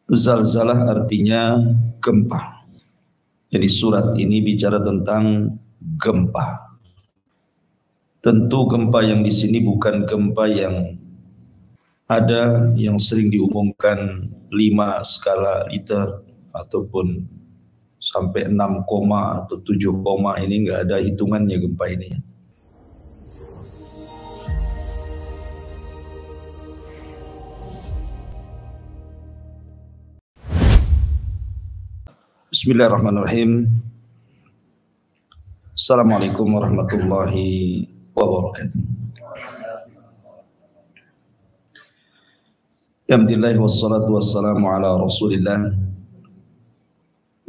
Zalzalah artinya gempa. Jadi surat ini bicara tentang gempa. Tentu gempa yang di sini bukan gempa yang ada yang sering diumumkan 5 skala Richter ataupun sampai 6, atau 7, ini enggak ada hitungannya gempa ini. Bismillahirrahmanirrahim. Assalamualaikum warahmatullahi wabarakatuh. Alhamdulillah wassalatu wassalamu ala Rasulillah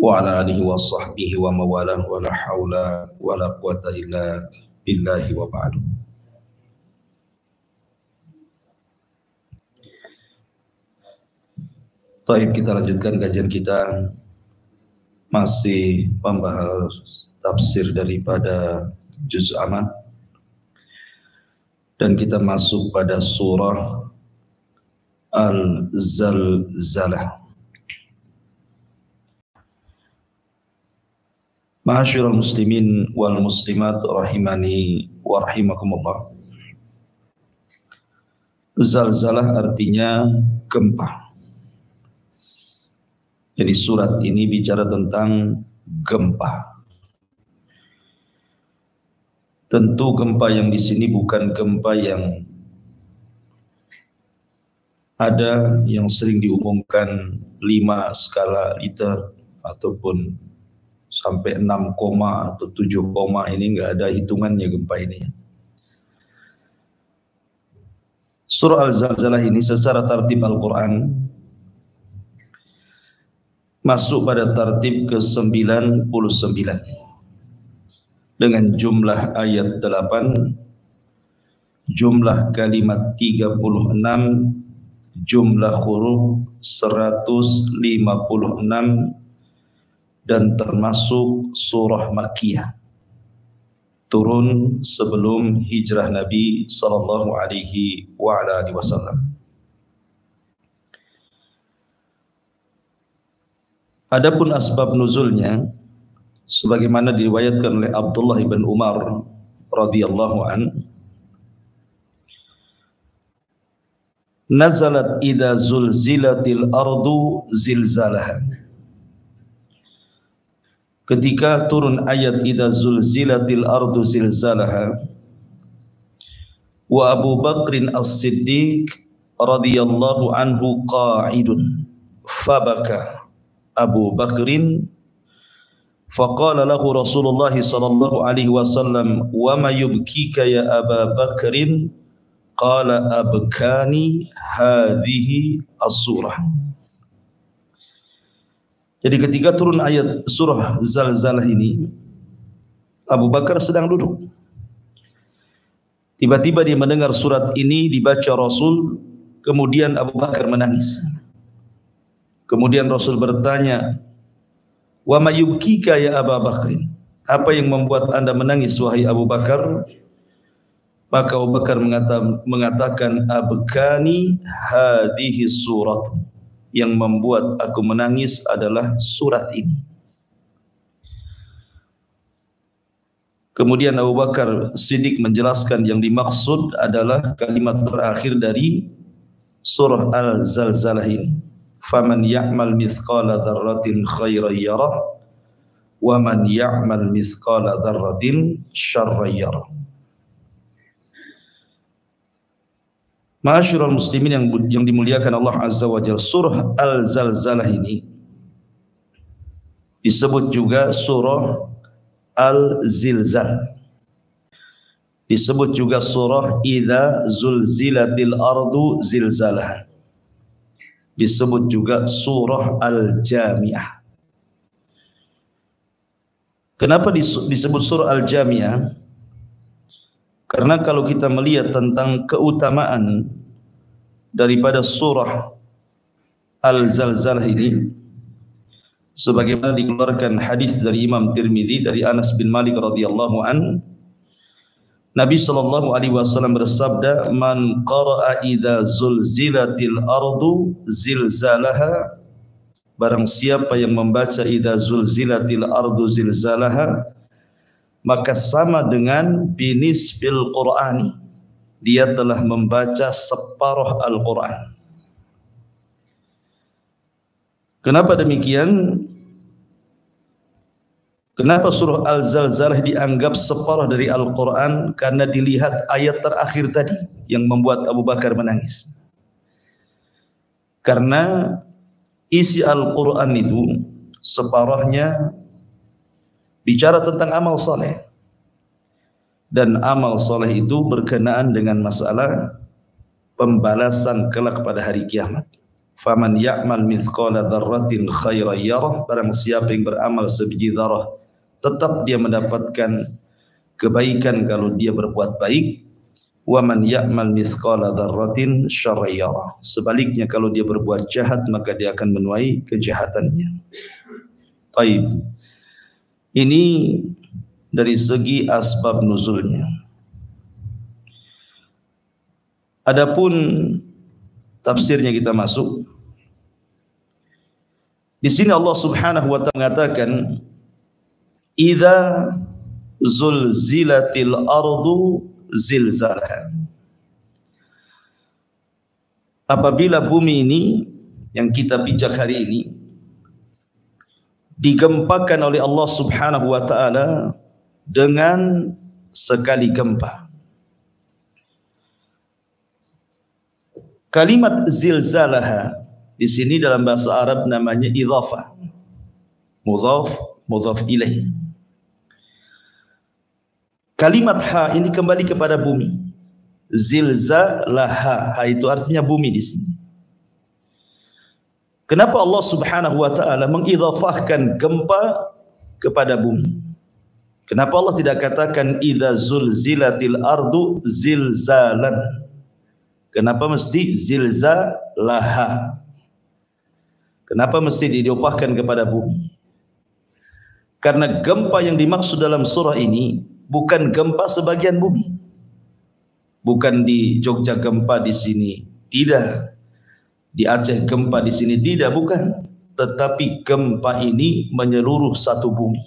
wa ala alihi wa sahbihi wa mawalah wa la hawla wa la quwata illa billahi wa ba'du. Baik, kita lanjutkan kajian kita, masih membahas tafsir daripada juz amma, dan kita masuk pada surah Al-Zalzalah. Ma'asyiral muslimin wal muslimat rahimani wa rahimakumullah. Zalzalah artinya gempa. Jadi surat ini bicara tentang gempa. Tentu gempa yang di sini bukan gempa yang ada yang sering diumumkan 5 skala Richter ataupun sampai 6, atau 7, ini enggak ada hitungannya gempa ini. Surah Al-Zalzalah ini secara tartib Al-Quran masuk pada tartib ke-99 dengan jumlah ayat 8, jumlah kalimat 36, jumlah huruf 156, dan termasuk surah Makkiyah, turun sebelum hijrah Nabi sallallahu alaihi wasallam. Adapun asbab nuzulnya sebagaimana diriwayatkan oleh Abdullah bin Umar radhiyallahu an, nazalat idza zulzilatil ardu zilzalaha. Ketika turun ayat idza zulzilatil ardu zilzalaha, wa Abu Bakrin As-Siddiq radhiyallahu anhu qa'idun fabaka Abu Bakrin faqala lahu Rasulullah sallallahu alaihi wasallam wa ma yubkika ya Aba Bakrin qala abkani hadhihi as-surah. Jadi ketika turun ayat surah Zalzalah ini, Abu Bakar sedang duduk. Tiba-tiba dia mendengar surat ini dibaca Rasul, kemudian Abu Bakar menangis. Kemudian Rasul bertanya, "Wa ma yubkika ya Aba Bakrin?" Apa yang membuat Anda menangis wahai Abu Bakar? Maka Abu Bakar mengatakan, "Abkani hadhihi surat." Yang membuat aku menangis adalah surat ini. Kemudian Abu Bakar Siddiq menjelaskan yang dimaksud adalah kalimat terakhir dari surah Al-Zalzalah ini. Faman ya'mal mithqala dzarratin khairan yarah wa man ya'mal mithqala dzarratin syarran yarah. Ma'asyiral muslimin yang dimuliakan Allah Azza wa Jalla, surah Al-Zalzalah ini disebut juga surah Al-Zilzal. Disebut juga surah idza zulzilatil ardu zilzalaha. Disebut juga surah Al-Jami'ah. Kenapa disebut surah Al-Jami'ah? Karena kalau kita melihat tentang keutamaan daripada surah Al-Zalzalah ini, sebagaimana dikeluarkan hadis dari Imam Tirmidzi dari Anas bin Malik radhiyallahu an, Nabi sallallahu alaihi wasallam bersabda, "Man qara'a idza zulzilatil ardu zilzalaha barang siapa yang membaca idza zulzilatil ardu zilzalaha, maka sama dengan binisfil Qur'ani, dia telah membaca separuh Al-Quran. Kenapa demikian? Kenapa surah Al-Zalzalah dianggap separuh dari Al-Quran? Karena dilihat ayat terakhir tadi yang membuat Abu Bakar menangis. Karena isi Al-Quran itu separuhnya bicara tentang amal soleh. Dan amal soleh itu berkenaan dengan masalah pembalasan kelak pada hari kiamat. Faman ya'mal mithqala dzarratin khairan yarah, barang siapa yang beramal sebiji dzarah tetap dia mendapatkan kebaikan kalau dia berbuat baik. Wa man ya'mal mithqala dzarratin syarran yarah, sebaliknya kalau dia berbuat jahat maka dia akan menuai kejahatannya. Baik. Ini dari segi asbab nuzulnya. Adapun tafsirnya kita masuk. Di sini Allah Subhanahu wa taala mengatakan idza zulzilatil ardu zilzalaha. Apabila bumi ini yang kita pijak hari ini digempakan oleh Allah Subhanahu wa taala dengan sekali gempa. Kalimat zilzalaha di sini dalam bahasa Arab namanya idhafah. Mudhaf, mudhaf ilaih. Kalimat ha ini kembali kepada bumi. Zilzalaha, ha itu artinya bumi di sini. Kenapa Allah Subhanahu wa taala mengidhafahkan gempa kepada bumi? Kenapa Allah tidak katakan idza zulzilatil ardu zilzalan? Kenapa mesti zilzalaha? Kenapa mesti diidhafahkan kepada bumi? Karena gempa yang dimaksud dalam surah ini bukan gempa sebagian bumi. Bukan di Jogja gempa di sini, tidak. Di Aceh gempa di sini, tidak, bukan. Tetapi gempa ini menyeluruh satu bumi.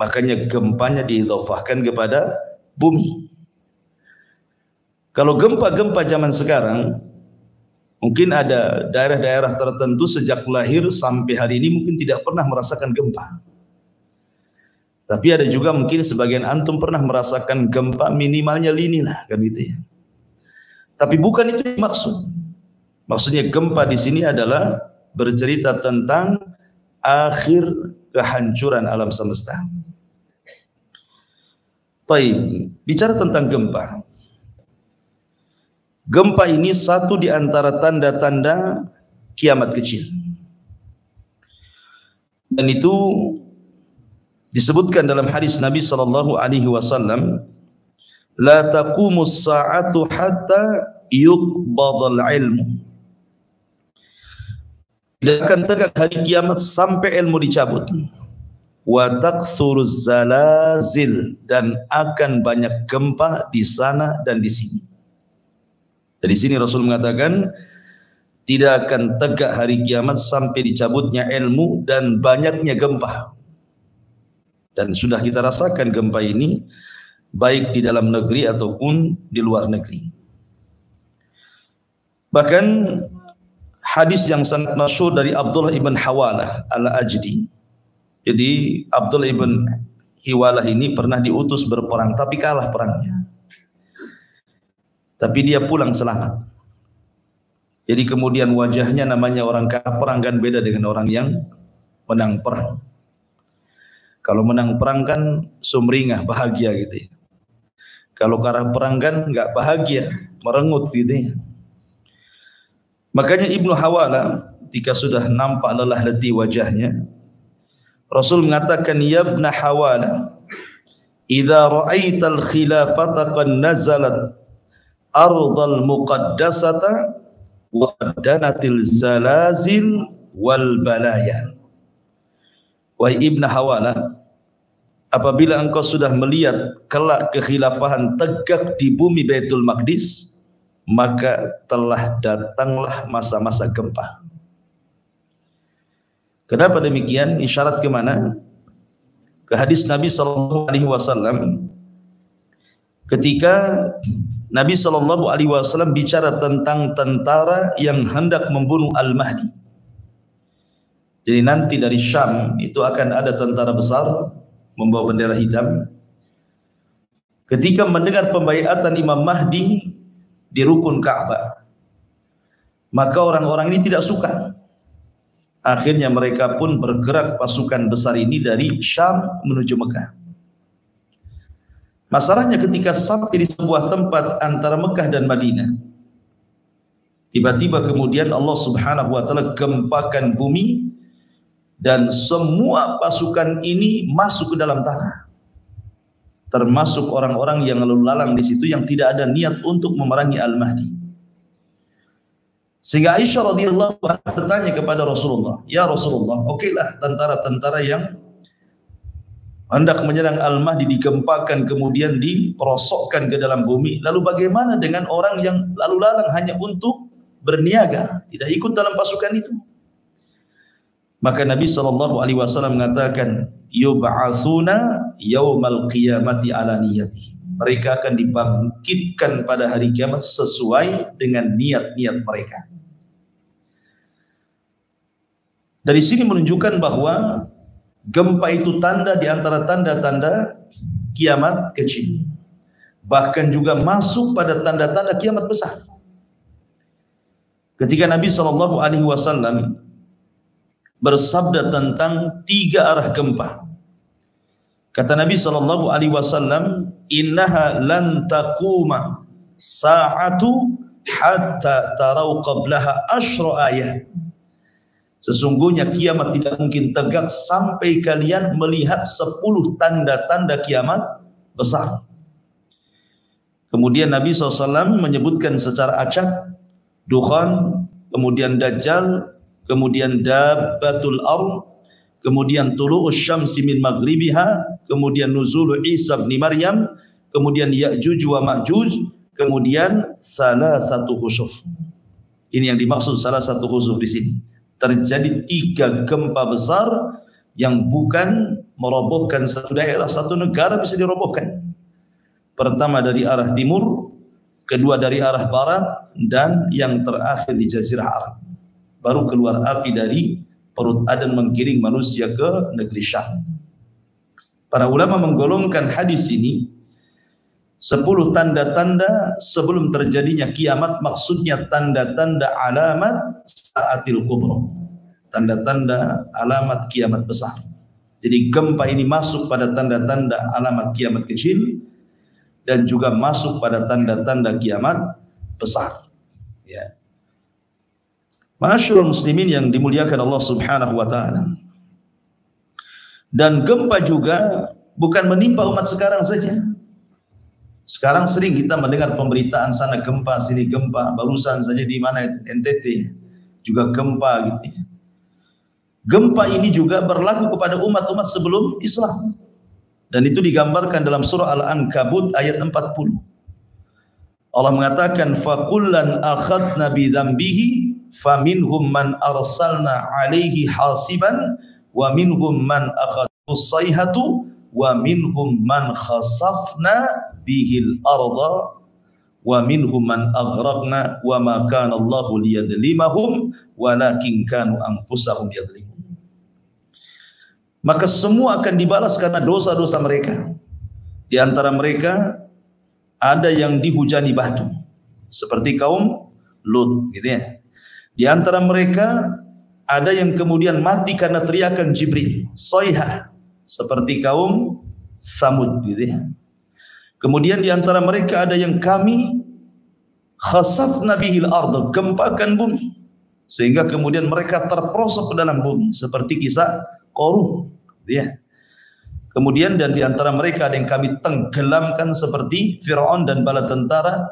Makanya gempanya diidhafahkan kepada bumi. Kalau gempa-gempa zaman sekarang, mungkin ada daerah-daerah tertentu sejak lahir sampai hari ini mungkin tidak pernah merasakan gempa. Tapi ada juga mungkin sebagian antum pernah merasakan gempa, minimalnya lini lah, kan gitu ya. Tapi bukan itu yang maksud. Maksudnya gempa di sini adalah bercerita tentang akhir kehancuran alam semesta. Baik, bicara tentang gempa. Gempa ini satu di antara tanda-tanda kiamat kecil. Dan itu disebutkan dalam hadis Nabi sallallahu alaihi wasallam, la taqumus sa'atu hatta yuqbadal ilmu. Tidak akan tegak hari kiamat sampai ilmu dicabut. Wa taqsuruz zalazil, dan akan banyak gempa di sana dan di sini. Dari sini Rasul mengatakan tidak akan tegak hari kiamat sampai dicabutnya ilmu dan banyaknya gempa. Dan sudah kita rasakan gempa ini baik di dalam negeri ataupun di luar negeri. Bahkan hadis yang sangat masyhur dari Abdullah ibn Hawalah al-Ajdi. Jadi Abdullah ibn Hawalah ini pernah diutus berperang tapi kalah perangnya. Tapi dia pulang selamat. Jadi kemudian wajahnya, namanya orang kalah perang kan beda dengan orang yang menang perang. Kalau menang perang kan sumringah, bahagia gitu ya. Kalau kalah perang kan enggak bahagia, merengut gitu ya. Makanya Ibnu Hawala ketika sudah nampak lelah letih wajahnya, Rasul mengatakan, ya Ibnu Hawala, idza ra'aital khilafata qad nazalat ardal muqaddasata wa danatil zalazil wal balaya. Wahai Ibnu Hawala, apabila engkau sudah melihat kelak kekhilafahan tegak di bumi Baitul Maqdis, maka telah datanglah masa-masa gempa. Kenapa demikian? Isyarat kemana? Ke hadis Nabi SAW ketika Nabi SAW bicara tentang tentara yang hendak membunuh Al-Mahdi. Jadi nanti dari Syam itu akan ada tentara besar membawa bendera hitam. Ketika mendengar pembaiatan Imam Mahdi di rukun Ka'bah, maka orang-orang ini tidak suka. Akhirnya mereka pun bergerak pasukan besar ini dari Syam menuju Mekah. Masalahnya ketika sampai di sebuah tempat antara Mekah dan Madinah, tiba-tiba kemudian Allah Subhanahu wa taala gempakan bumi dan semua pasukan ini masuk ke dalam tanah. Termasuk orang-orang yang lalu lalang di situ yang tidak ada niat untuk memerangi Al-Mahdi. Sehingga Aisyah radhiyallahu anha bertanya kepada Rasulullah, "Ya Rasulullah, okelah tentara-tentara yang hendak menyerang Al-Mahdi digempakan kemudian diperosokkan ke dalam bumi. Lalu bagaimana dengan orang yang lalu lalang hanya untuk berniaga, tidak ikut dalam pasukan itu?" Maka Nabi SAW mengatakan, "Yub'atsuna yaumal qiyamati ala niyati." Mereka akan dibangkitkan pada hari kiamat sesuai dengan niat-niat mereka. Dari sini menunjukkan bahwa gempa itu tanda di antara tanda-tanda kiamat kecil. Bahkan juga masuk pada tanda-tanda kiamat besar. Ketika Nabi SAW bersabda tentang 3 arah gempa, kata Nabi SAW, "Innaha lan taquma sa'atu hatta tarau qablaha asyra ayat." Sesungguhnya kiamat tidak mungkin tegak sampai kalian melihat 10 tanda-tanda kiamat besar. Kemudian Nabi SAW menyebutkan secara acak dukhan, kemudian dajjal, kemudian dabbatul ardh, kemudian tulu'us syamsi min maghribiha, kemudian nuzul Isa bin Maryam, kemudian Ya'juj wa Ma'juj, kemudian salah satu khusuf. Ini yang dimaksud salah satu khusuf di sini. Terjadi 3 gempa besar yang bukan merobohkan satu daerah, satu negara bisa dirobohkan. Pertama dari arah timur, kedua dari arah barat, dan yang terakhir di Jazirah Arab. Baru keluar api dari perut Aden menggiring manusia ke negeri Syam. Para ulama menggolongkan hadis ini 10 tanda-tanda sebelum terjadinya kiamat, maksudnya tanda-tanda alamat saatil kubra, tanda-tanda alamat kiamat besar. Jadi gempa ini masuk pada tanda-tanda alamat kiamat kecil dan juga masuk pada tanda-tanda kiamat besar. Ya. Ma'asyiral muslimin yang dimuliakan Allah Subhanahu wa taala. Dan gempa juga bukan menimpa umat sekarang saja. Sekarang sering kita mendengar pemberitaan sana gempa, sini gempa. Barusan saja di mana NTT juga gempa gitu ya. Gempa ini juga berlaku kepada umat-umat sebelum Islam. Dan itu digambarkan dalam surah Al-Ankabut ayat 40. Allah mengatakan fakullan akhadna bi dzambihi faminhum man arsalna alaihi hasiban wa minhum man akhadhu sayhatu wa minhum man khasafna bihil arda wa minhum man aghraqna wa ma kana Allahu liyadlimahum walakin kanu anfusahum yadlimun. Maka semua akan dibalas karena dosa-dosa mereka. Di antara mereka ada yang dihujani batu seperti kaum Lut gitu ya. Di antara mereka ada yang kemudian mati karena teriakan Jibril, soihah, seperti kaum Samud gitu ya. Kemudian di antara mereka ada yang kami khasafna bihil ardh, gempakan bumi sehingga kemudian mereka terperosok ke dalam bumi seperti kisah Qarun gitu ya. Kemudian dan di antara mereka ada yang kami tenggelamkan seperti Fir'aun dan bala tentara,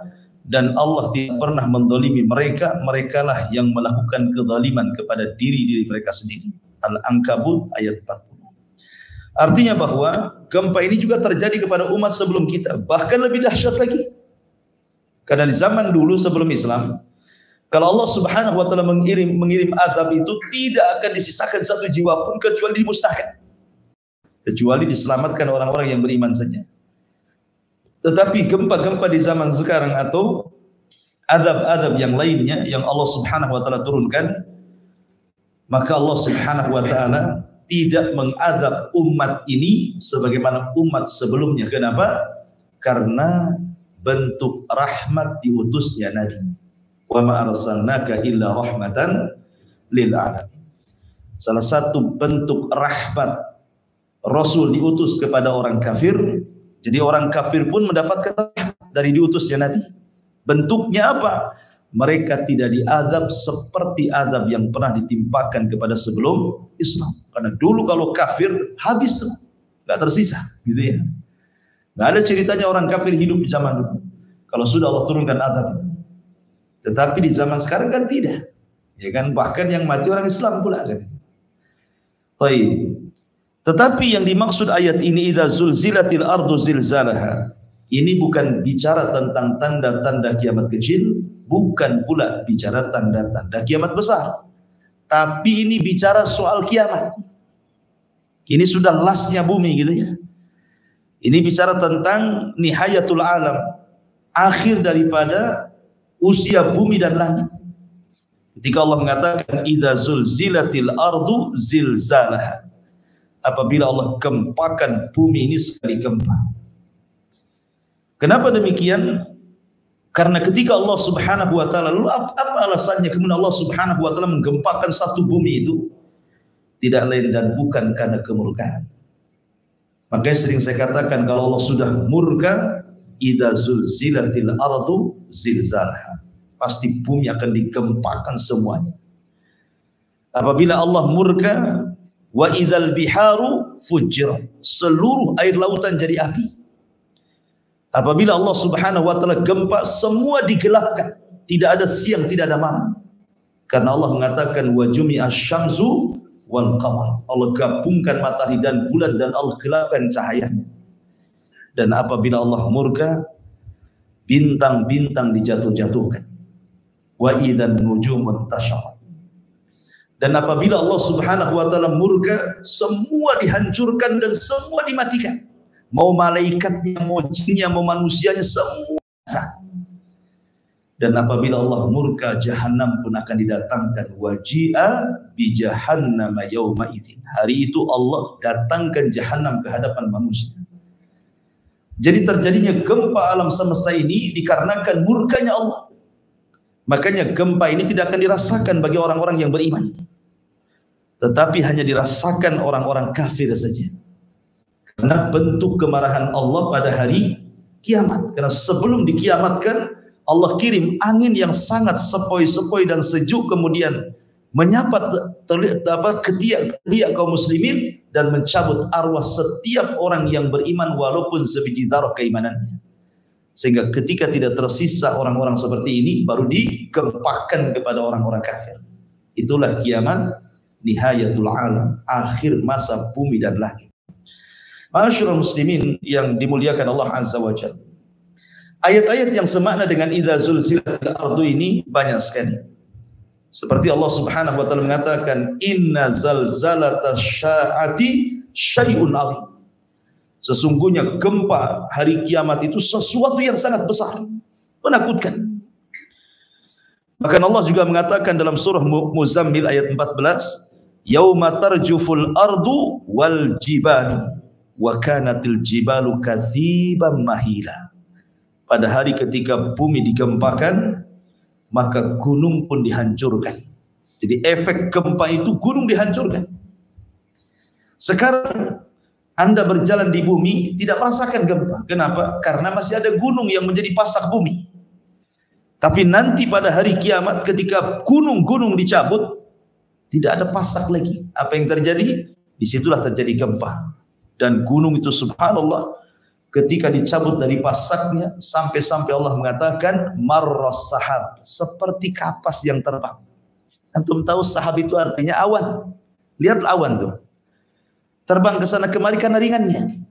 dan Allah tidak pernah mendolimi mereka. Merekalah yang melakukan kezaliman kepada diri mereka sendiri. Al-Ankabut ayat 40. Artinya bahwa gempa ini juga terjadi kepada umat sebelum kita, bahkan lebih dahsyat lagi. Karena di zaman dulu sebelum Islam, Kalau Allah Subhanahu wa taala mengirim azab itu tidak akan disisakan satu jiwa pun kecuali dimusnahkan. Kecuali diselamatkan orang-orang yang beriman saja. Tetapi gempa-gempa di zaman sekarang atau azab-azab yang lainnya yang Allah Subhanahu wa taala turunkan, maka Allah Subhanahu wa taala tidak mengazab umat ini sebagaimana umat sebelumnya. Kenapa? Karena bentuk rahmat diutusnya Nabi. Wa ma arsalnaka illa rahmatan lil alamin. Salah satu bentuk rahmat Rasul diutus kepada orang kafir. Jadi orang kafir pun mendapatkan rahmat dari diutusnya Nabi. Bentuknya apa? Mereka tidak diazab seperti azab yang pernah ditimpakan kepada sebelum Islam. Karena dulu kalau kafir habis, nggak tersisa, gitu ya. Nggak ada ceritanya orang kafir hidup di zaman dulu. Kalau sudah Allah turunkan azab itu. Tetapi di zaman sekarang kan tidak, ya kan, bahkan yang mati orang Islam pula kan. Baik. Tetapi yang dimaksud ayat ini idza zulzilatil ardu zilzalaha, ini bukan bicara tentang tanda-tanda kiamat kecil, bukan pula bicara tanda-tanda kiamat besar. Tapi ini bicara soal kiamat. Ini sudah lasnya bumi gitu ya. Ini bicara tentang nihayatul alam, akhir daripada usia bumi dan langit. Ketika Allah mengatakan idza zulzilatil ardu zilzalaha, apabila Allah gempakan bumi ini sekali gempa. Kenapa demikian? Karena ketika Allah Subhanahu wa taala, lalu apa alasannya kemudian Allah Subhanahu wa taala menggempakan satu bumi itu? Tidak lain dan bukan karena kemurkaan. Makanya sering saya katakan kalau Allah sudah murka, idza zulzilatil ardu zilzalaha, pasti bumi akan digempakan semuanya. Apabila Allah murka, wa idzal biharu fujirat, seluruh air lautan jadi api. Apabila Allah Subhanahu wa taala gempa, semua digelapkan, tidak ada siang, tidak ada malam. Karena Allah mengatakan wa jumi'asy syamsu wal qamar, Allah gabungkan matahari dan bulan dan Allah gelapkan cahayanya. Dan apabila Allah murka, bintang-bintang dijatuh-jatuhkan. Wa idzan nujumun tashaqqat. Dan apabila Allah Subhanahu wa taala murka, semua dihancurkan dan semua dimatikan. Mau malaikatnya, mau jinnya, mau manusianya, semua. Dan apabila Allah murka, Jahannam pun akan didatangkan. Waji'a bi jahannam yauma idzin. Hari itu Allah datangkan Jahannam ke hadapan manusia. Jadi terjadinya gempa alam semesta ini dikarenakan murkanya Allah. Makanya gempa ini tidak akan dirasakan bagi orang-orang yang beriman, tetapi hanya dirasakan orang-orang kafir saja. Karena bentuk kemarahan Allah pada hari kiamat. Karena sebelum dikiamatkan, Allah kirim angin yang sangat sepoi-sepoi dan sejuk, kemudian menyapa ketiak kaum muslimin dan mencabut arwah setiap orang yang beriman walaupun sebiji dzarah keimanannya. Sehingga ketika tidak tersisa orang-orang seperti ini, baru digempakan kepada orang-orang kafir. Itulah kiamat, nihayatul alam, akhir masa bumi dan langit. Ma'asyiral muslimin yang dimuliakan Allah Azza wa Jalla. Ayat-ayat yang semakna dengan idza zulzilatil ardu ini banyak sekali. Seperti Allah Subhanahu wa taala mengatakan inna zalzalatasy syaa'ati syai'un 'azim. Sesungguhnya gempa hari kiamat itu sesuatu yang sangat besar, menakutkan. Bahkan Allah juga mengatakan dalam surah Muzammil ayat 14, yauma tarjuful ardu wal jibalu wa kanatil jibalu katsiban mahila. Pada hari ketika bumi digempakan, maka gunung pun dihancurkan. Jadi efek gempa itu gunung dihancurkan. Sekarang Anda berjalan di bumi tidak merasakan gempa. Kenapa? Karena masih ada gunung yang menjadi pasak bumi. Tapi nanti pada hari kiamat ketika gunung-gunung dicabut, tidak ada pasak lagi. Apa yang terjadi? Disitulah terjadi gempa. Dan gunung itu subhanallah, ketika dicabut dari pasaknya, sampai-sampai Allah mengatakan marras sahab, seperti kapas yang terbang. Antum tahu sahab itu artinya awan. Lihat awan tuh, terbang ke sana kemari karena ringannya.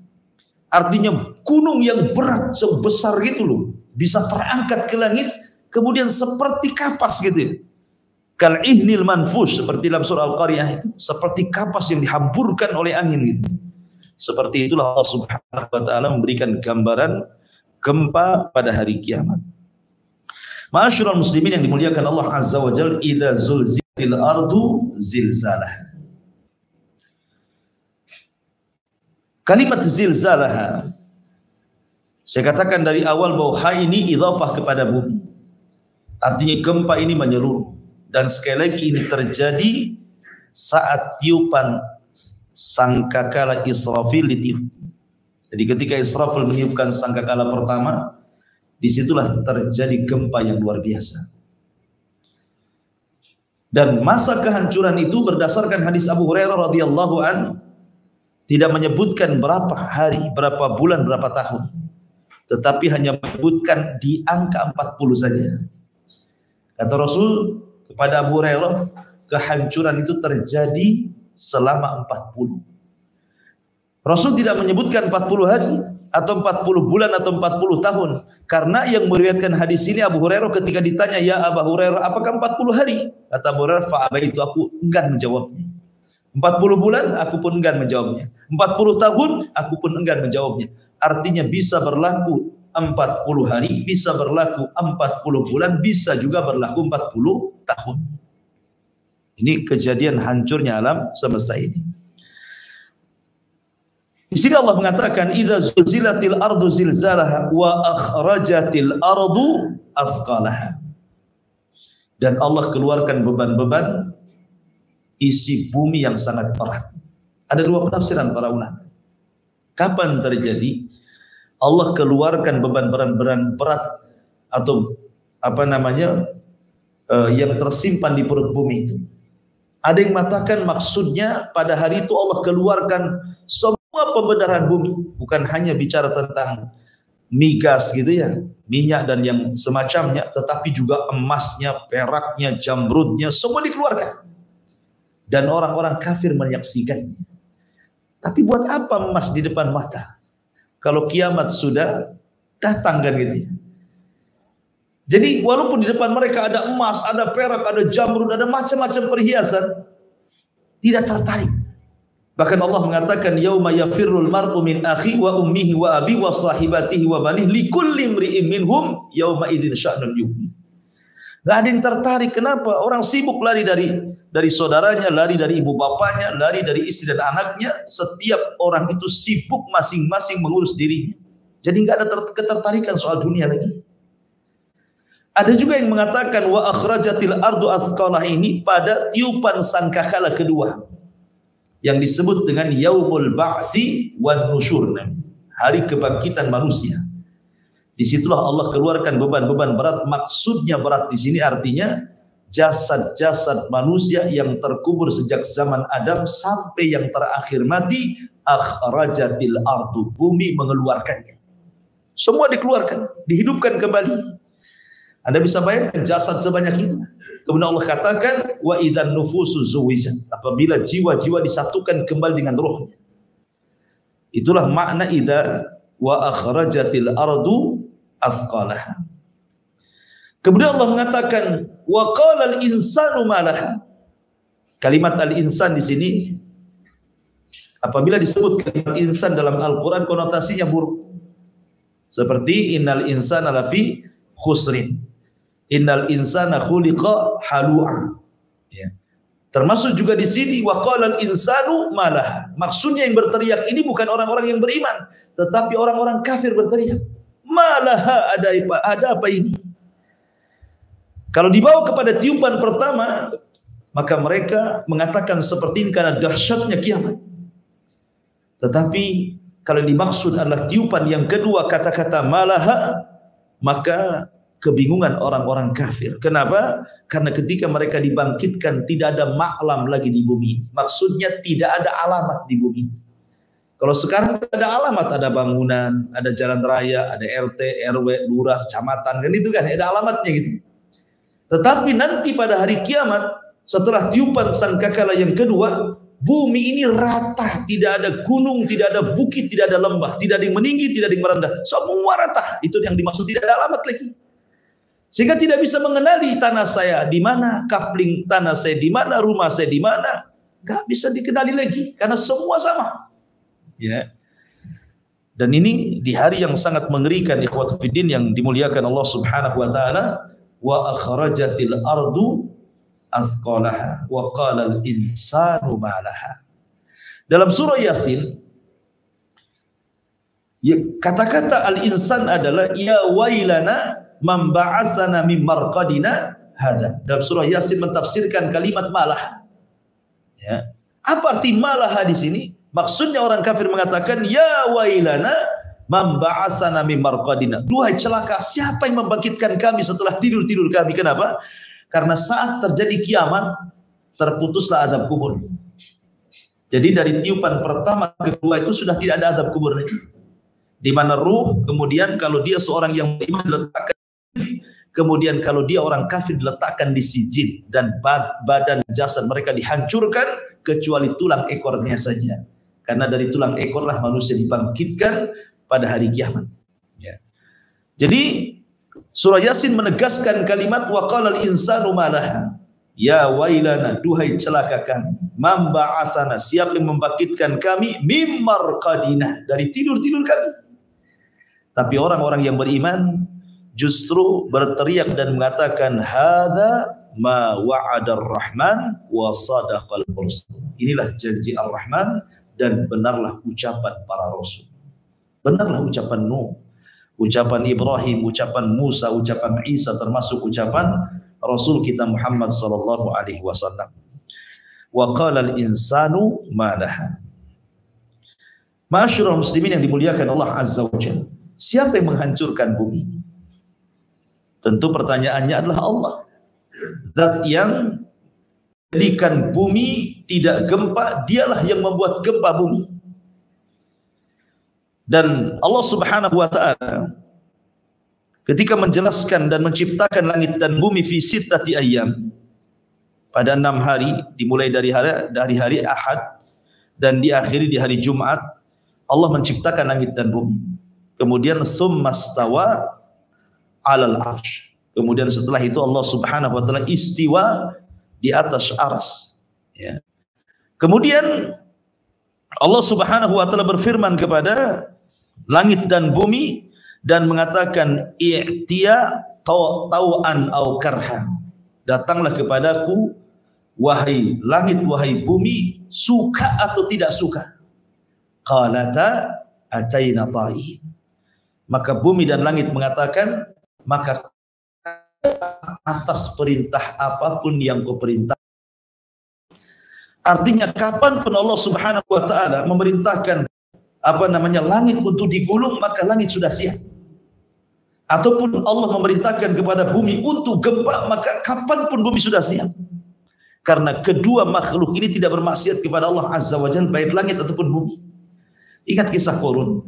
Artinya gunung yang berat sebesar gitu loh, bisa terangkat ke langit kemudian seperti kapas gitu ya. Kal ihnil manfush, seperti dalam surah Al-Qariyah itu, seperti kapas yang dihamburkan oleh angin gitu. Seperti itulah Allah Subhanahu wa taala memberikan gambaran gempa pada hari kiamat. Ma'asyiral muslimin yang dimuliakan Allah Azza wa Jalla, idza zulzilatil ardu zilzalaha. Kalimat zilzalaha, saya katakan dari awal bahwa ha ini idhafah kepada bumi. Artinya gempa ini menyeluruh. Dan sekali lagi ini terjadi saat tiupan sangkakala Israfil ditiup. Jadi ketika Israfil meniupkan sangkakala pertama, disitulah terjadi gempa yang luar biasa. Dan masa kehancuran itu berdasarkan hadis Abu Hurairah radhiyallahu an, tidak menyebutkan berapa hari, berapa bulan, berapa tahun, tetapi hanya menyebutkan di angka 40 saja. Kata Rasul kepada Abu Hurairah, kehancuran itu terjadi selama 40. Rasul tidak menyebutkan 40 hari atau 40 bulan atau 40 tahun, karena yang meriwayatkan hadis ini Abu Hurairah ketika ditanya, ya Abu Hurairah, apakah 40 hari? Kata Abu Hurairah, fa'abaitu, aku enggan menjawabnya. 40 bulan aku pun enggan menjawabnya. 40 tahun aku pun enggan menjawabnya. Artinya bisa berlaku 40 hari, bisa berlaku 40 bulan, bisa juga berlaku 40 tahun. Ini kejadian hancurnya alam semesta ini. Di sini Allah mengatakan, idza zulzilatil ardu zilzalaha wa akhrajatil ardu athqalaha. Dan Allah keluarkan beban-beban isi bumi yang sangat berat. Ada dua penafsiran para ulama. Kapan terjadi Allah keluarkan beban-beban berat atau apa namanya yang tersimpan di perut bumi itu? Ada yang mengatakan maksudnya pada hari itu Allah keluarkan semua pembenaran bumi, bukan hanya bicara tentang migas gitu ya, minyak dan yang semacamnya, tetapi juga emasnya, peraknya, jamrudnya, semua dikeluarkan. Dan orang-orang kafir menyaksikannya. Tapi buat apa emas di depan mata? Kalau kiamat sudah datang kan gitu ya. Jadi walaupun di depan mereka ada emas, ada perak, ada jamrud, ada macam-macam perhiasan, tidak tertarik. Bahkan Allah mengatakan, yauma yafirrul mar'u min akhi wa ummihi wa abi wa sahibatihi wa banihi likulli imri'in minhum yauma idzin sya'nun yughni. Enggak ada yang tertarik. Kenapa? Orang sibuk lari dari saudaranya, lari dari ibu bapaknya, lari dari istri dan anaknya. Setiap orang itu sibuk masing-masing mengurus dirinya. Jadi enggak ada ketertarikan soal dunia lagi. Ada juga yang mengatakan wa akhrajatil ardu athqalah ini pada tiupan sangkakala kedua, yang disebut dengan yaumul ba'tsi wan nusyur, hari kebangkitan manusia. Disitulah Allah keluarkan beban-beban berat. Maksudnya berat di sini artinya jasad-jasad manusia yang terkubur sejak zaman Adam sampai yang terakhir mati. Akhrajatil ardu, bumi mengeluarkannya. Semua dikeluarkan, dihidupkan kembali. Anda bisa bayangkan jasad sebanyak itu. Kemudian Allah katakan wa idzan nufusu zuwijat, apabila jiwa-jiwa disatukan kembali dengan rohnya. Itulah makna idza wa akhrajatil ardu athqalaha. Kemudian Allah mengatakan wa qala al insanu ma laha. Kalimat al insan di sini apabila disebut kalimat insan dalam Al-Qur'an konotasinya buruk. Seperti innal insana lafi khusrin. Innal insana khuliqa halu'a. Ya. Termasuk juga di sini wa qala al insanu ma laha. Maksudnya yang berteriak ini bukan orang-orang yang beriman, tetapi orang-orang kafir berteriak. Malaha, ada apa ini? Kalau dibawa kepada tiupan pertama, maka mereka mengatakan seperti ini karena dahsyatnya kiamat. Tetapi kalau dimaksud adalah tiupan yang kedua, kata-kata malaha, maka kebingungan orang-orang kafir. Kenapa? Karena ketika mereka dibangkitkan tidak ada maklam lagi di bumi. Maksudnya tidak ada alamat di bumi. Kalau sekarang ada alamat, ada bangunan, ada jalan raya, ada RT, RW, lurah, kecamatan, kan itu kan ada alamatnya gitu. Tetapi nanti pada hari kiamat, setelah tiupan sangkakala yang kedua, bumi ini rata, tidak ada gunung, tidak ada bukit, tidak ada lembah, tidak ada yang meninggi, tidak ada yang merendah, semua rata. Itu yang dimaksud tidak ada alamat lagi. Sehingga tidak bisa mengenali tanah saya di mana, kapling tanah saya di mana, rumah saya di mana. Gak bisa dikenali lagi karena semua sama. Ya. Dan ini di hari yang sangat mengerikan, ikhwatu fiddin yang dimuliakan Allah Subhanahu wa taala, wa akhrajatil ardu athqalaha wa qala al insanu ma laha. Dalam surah Yasin, kata-kata al-insan adalah ya wailana man ba'atsana min marqadina hadza. Dalam surah Yasin mentafsirkan kalimat malaha. Ya. Apa arti malaha di sini? Maksudnya orang kafir mengatakan ya wailana man ba'atsana min marqadina. Duhai celaka, siapa yang membangkitkan kami setelah tidur-tidur kami? Kenapa? Karena saat terjadi kiamat terputuslah azab kubur. Jadi dari tiupan pertama ke kedua itu sudah tidak ada azab kubur lagi. Di mana ruh kemudian kalau dia seorang yang beriman diletakkan, kemudian kalau dia orang kafir diletakkan di sijil, dan badan jasad mereka dihancurkan kecuali tulang ekornya saja. Karena dari tulang ekorlah manusia dibangkitkan pada hari kiamat. Ya. Jadi surah Yasin menegaskan kalimat wa qalal insanu ma laha. Ya wailana, duhai celaka kami. Man ba'atsana, siapa yang membangkitkan kami mim marqadina, dari tidur-tidur kami. Tapi orang-orang yang beriman justru berteriak dan mengatakan hadza ma wa'adar rahman wa sadaqal mursal. Inilah janji Ar-Rahman dan benarlah ucapan para rasul. Benarlah ucapan Nuh, ucapan Ibrahim, ucapan Musa, ucapan Isa, termasuk ucapan Rasul kita Muhammad sallallahu alaihi wasallam. Wa qala al-insanu ma laha. Ma'asyiral muslimin yang dimuliakan Allah Azza wa Jalla, siapa yang menghancurkan bumi ini? Tentu pertanyaannya adalah Allah. Zat yang jadikan bumi tidak gempa, dialah yang membuat gempa bumi. Dan Allah Subhanahu wa taala ketika menjelaskan dan menciptakan langit dan bumi fi sittati ayyam, pada 6 hari, dimulai dari hari Ahad dan diakhiri di hari Jumat, Allah menciptakan langit dan bumi. Kemudian tsummastawa 'alal 'arsy. Kemudian setelah itu Allah Subhanahu wa taala istiwa di atas arsy. Ya. Kemudian Allah Subhanahu wa taala berfirman kepada langit dan bumi dan mengatakan i'tiya tau'an au karha. Datanglah kepadaku wahai langit, wahai bumi, suka atau tidak suka. Qalata ataina ta'in. Maka bumi dan langit mengatakan, maka atas perintah apapun yang kau perintah. Artinya kapanpun Allah Subhanahu wa taala memerintahkan langit untuk digulung, maka langit sudah siap. Ataupun Allah memerintahkan kepada bumi untuk gempa, maka kapanpun bumi sudah siap. Karena kedua makhluk ini tidak bermaksiat kepada Allah Azza wa Jalla, baik langit ataupun bumi. Ingat kisah Qarun.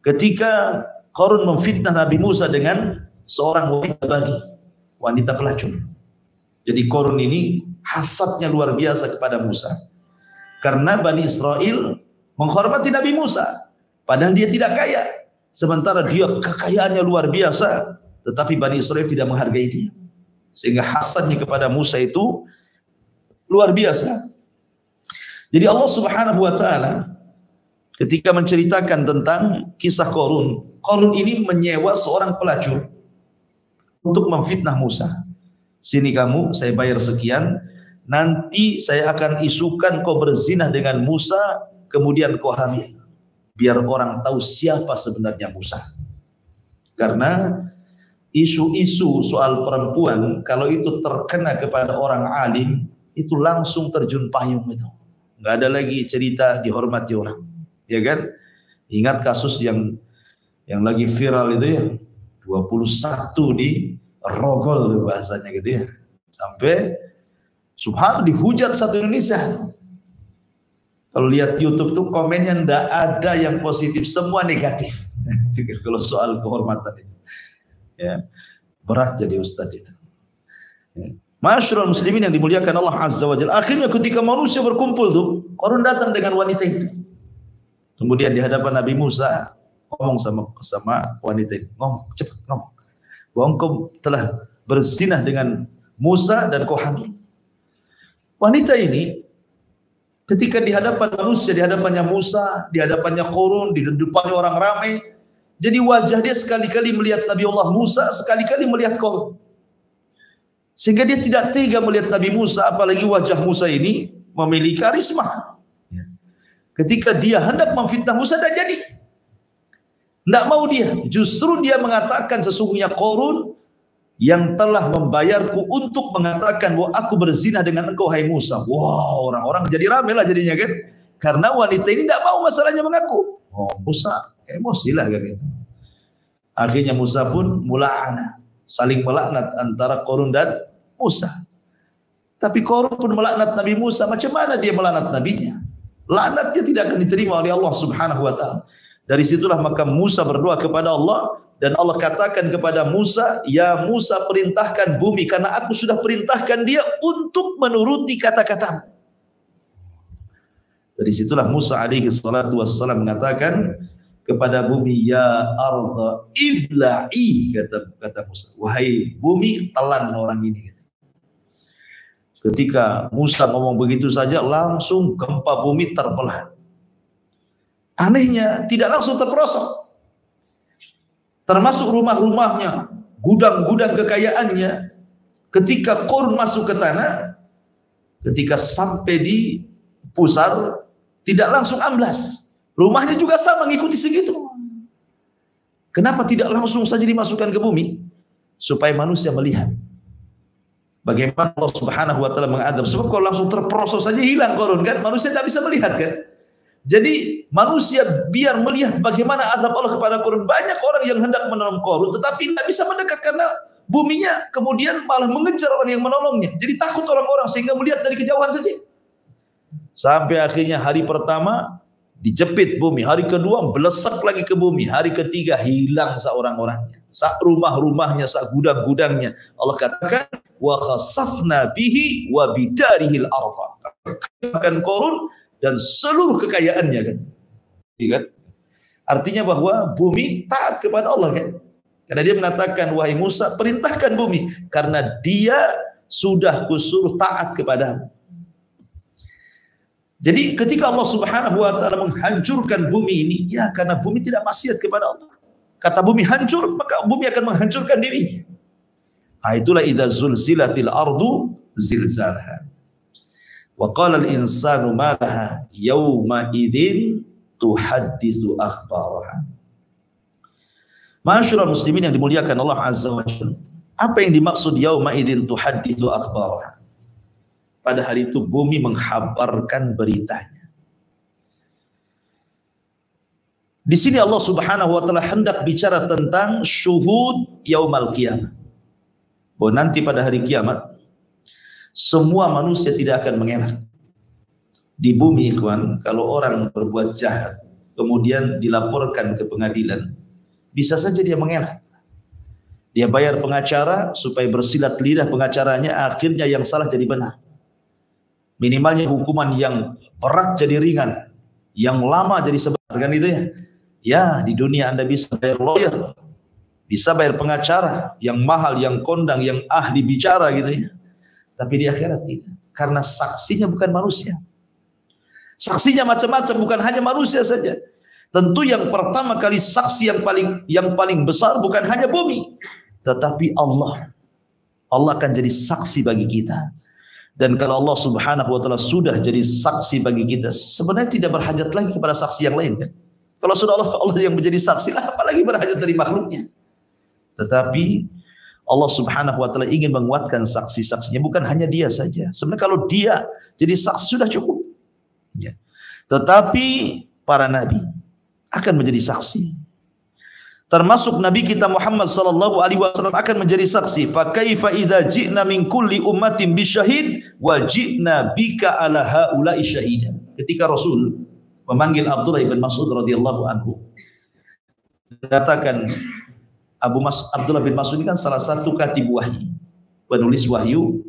Ketika Qarun memfitnah Nabi Musa dengan seorang wanita pelacur. Jadi Qarun ini hasadnya luar biasa kepada Musa. Karena Bani Israel menghormati Nabi Musa, padahal dia tidak kaya. Sementara dia kekayaannya luar biasa, tetapi Bani Israel tidak menghargai dia. Sehingga hasadnya kepada Musa itu luar biasa. Jadi Allah Subhanahu wa taala ketika menceritakan tentang kisah Qarun, Qarun ini menyewa seorang pelacur untuk memfitnah Musa. Sini kamu, saya bayar sekian, nanti saya akan isukan kau berzina dengan Musa, kemudian kau hamil, biar orang tahu siapa sebenarnya Musa. Karena isu-isu soal perempuan kalau itu terkena kepada orang alim, itu langsung terjun payung itu. Nggak ada lagi cerita dihormati orang, ya kan? Ingat kasus yang lagi viral itu ya, 21 di Rogol bahasanya gitu ya, sampai subhanallah dihujat satu Indonesia. Kalau lihat YouTube tuh komennya ndak ada yang positif, semua negatif. Kalau soal kehormatan itu, ya berat jadi ustadz itu. Ya. Ma'asyiral muslimin yang dimuliakan Allah Azza wa Jalla. Akhirnya ketika manusia berkumpul tuh, Qarun datang dengan wanita itu. Kemudian di hadapan Nabi Musa ngomong sama wanita itu, ngomong cepat ngomong. bahwa engkau telah berzinah dengan Musa dan kau hamil. Wanita ini ketika di hadapan manusia, di hadapannya Musa, di hadapannya Qarun, di depannya orang ramai, jadi wajah dia sekali-kali melihat Nabi Allah Musa, sekali-kali melihat Qarun. Sehingga dia tidak tega melihat Nabi Musa, apalagi wajah Musa ini memiliki karisma. Ketika dia hendak memfitnah Musa, dah jadi. Tidak mau dia. Justru dia mengatakan sesungguhnya Qarun yang telah membayarku untuk mengatakan bahwa aku berzina dengan engkau hai Musa. Wow, orang-orang jadi ramai lah jadinya kan. Karena wanita ini tidak mau masalahnya mengaku. Oh, Musa emosi lah kan gitu. Akhirnya Musa pun mula'ana, saling melaknat antara Qarun dan Musa. Tapi Qarun pun melaknat Nabi Musa. Macam mana dia melaknat nabinya? Laknatnya tidak akan diterima oleh Allah Subhanahu wa taala. Dari situlah maka Musa berdoa kepada Allah dan Allah katakan kepada Musa, "Ya Musa, perintahkan bumi karena aku sudah perintahkan dia untuk menuruti kata-katamu." Dari situlah Musa alaihi salatu wassalam mengatakan kepada bumi, "Ya arda ibla'i," kata Musa, "wahai bumi, telan orang ini." Ketika Musa ngomong begitu saja, langsung gempa bumi terbelah. Anehnya, tidak langsung terperosok. Termasuk rumah-rumahnya, gudang-gudang kekayaannya. Ketika Qarun masuk ke tanah, ketika sampai di pusar, tidak langsung amblas. Rumahnya juga sama, mengikuti segitu. Kenapa tidak langsung saja dimasukkan ke bumi? Supaya manusia melihat bagaimana Allah Subhanahu wa taala mengadab. Sebab kalau langsung terproses saja hilang Qarun kan, manusia tidak bisa melihat kan. Jadi manusia biar melihat bagaimana azab Allah kepada Qarun. Banyak orang yang hendak menolong Qarun tetapi tidak bisa mendekat karena buminya kemudian malah mengejar orang yang menolongnya. Jadi takut orang-orang sehingga melihat dari kejauhan saja. Sampai akhirnya hari pertama dijepit bumi, hari kedua belesak lagi ke bumi, hari ketiga hilang seorang-orangnya, sak rumah-rumahnya, sak gudang-gudangnya. Allah katakan wa khasafna bihi wa bidarihil ardh. Akan Qarun dan seluruh kekayaannya kan. Kan? Artinya bahwa bumi taat kepada Allah kan. Karena dia mengatakan wahai Musa, perintahkan bumi karena dia sudah kusuruh taat kepadamu. Jadi ketika Allah Subhanahu wa taala menghancurkan bumi ini, ya karena bumi tidak maksiat kepada Allah. Kata bumi hancur, maka bumi akan menghancurkan dirinya. Itulah idza zulzilatil ardu zilzalaha. Wa qala al-insanu ma laha yawma idzin tuhadditsu akhbaraha. Ma'asyiral muslimin yang dimuliakan Allah Azza wa Jalla. Apa yang dimaksud yauma idzin tuhadditsu akhbaraha? Pada hari itu bumi menghabarkan beritanya. Di sini Allah Subhanahu wa taala hendak bicara tentang syuhud yaumal qiyamah. Bahwa nanti pada hari kiamat semua manusia tidak akan mengelak. Di bumi ikhwan, kalau orang berbuat jahat kemudian dilaporkan ke pengadilan, bisa saja dia mengelak. Dia bayar pengacara supaya bersilat lidah pengacaranya, akhirnya yang salah jadi benar. Minimalnya hukuman yang berat jadi ringan, yang lama jadi sebentar kan itu ya. Ya, di dunia Anda bisa bayar lawyer, bisa bayar pengacara yang mahal, yang kondang, yang ahli bicara gitu ya. Tapi di akhirat tidak, karena saksinya bukan manusia. Saksinya macam-macam, bukan hanya manusia saja. Tentu yang pertama kali saksi yang paling besar bukan hanya bumi, tetapi Allah. Allah akan jadi saksi bagi kita. Dan kalau Allah Subhanahu wa taala sudah jadi saksi bagi kita, sebenarnya tidak berhajat lagi kepada saksi yang lain kan. Kalau sudah Allah yang menjadi saksi lah, apalagi berhajat dari makhluknya. Tetapi Allah Subhanahu wa taala ingin menguatkan saksi-saksinya, bukan hanya dia saja. Sebenarnya kalau dia jadi saksi sudah cukup. Ya. Tetapi para nabi akan menjadi saksi. Termasuk Nabi kita Muhammad sallallahu alaihi wasallam akan menjadi saksi. Fa kaifa idza ji'na min kulli ummatin bisyahid wa ji'na bika ala haula'i syahida. Ketika Rasul memanggil Abdullah bin Mas'ud radhiyallahu anhu, katakan Abdullah bin Mas'ud ini kan salah satu katib wahyu, penulis wahyu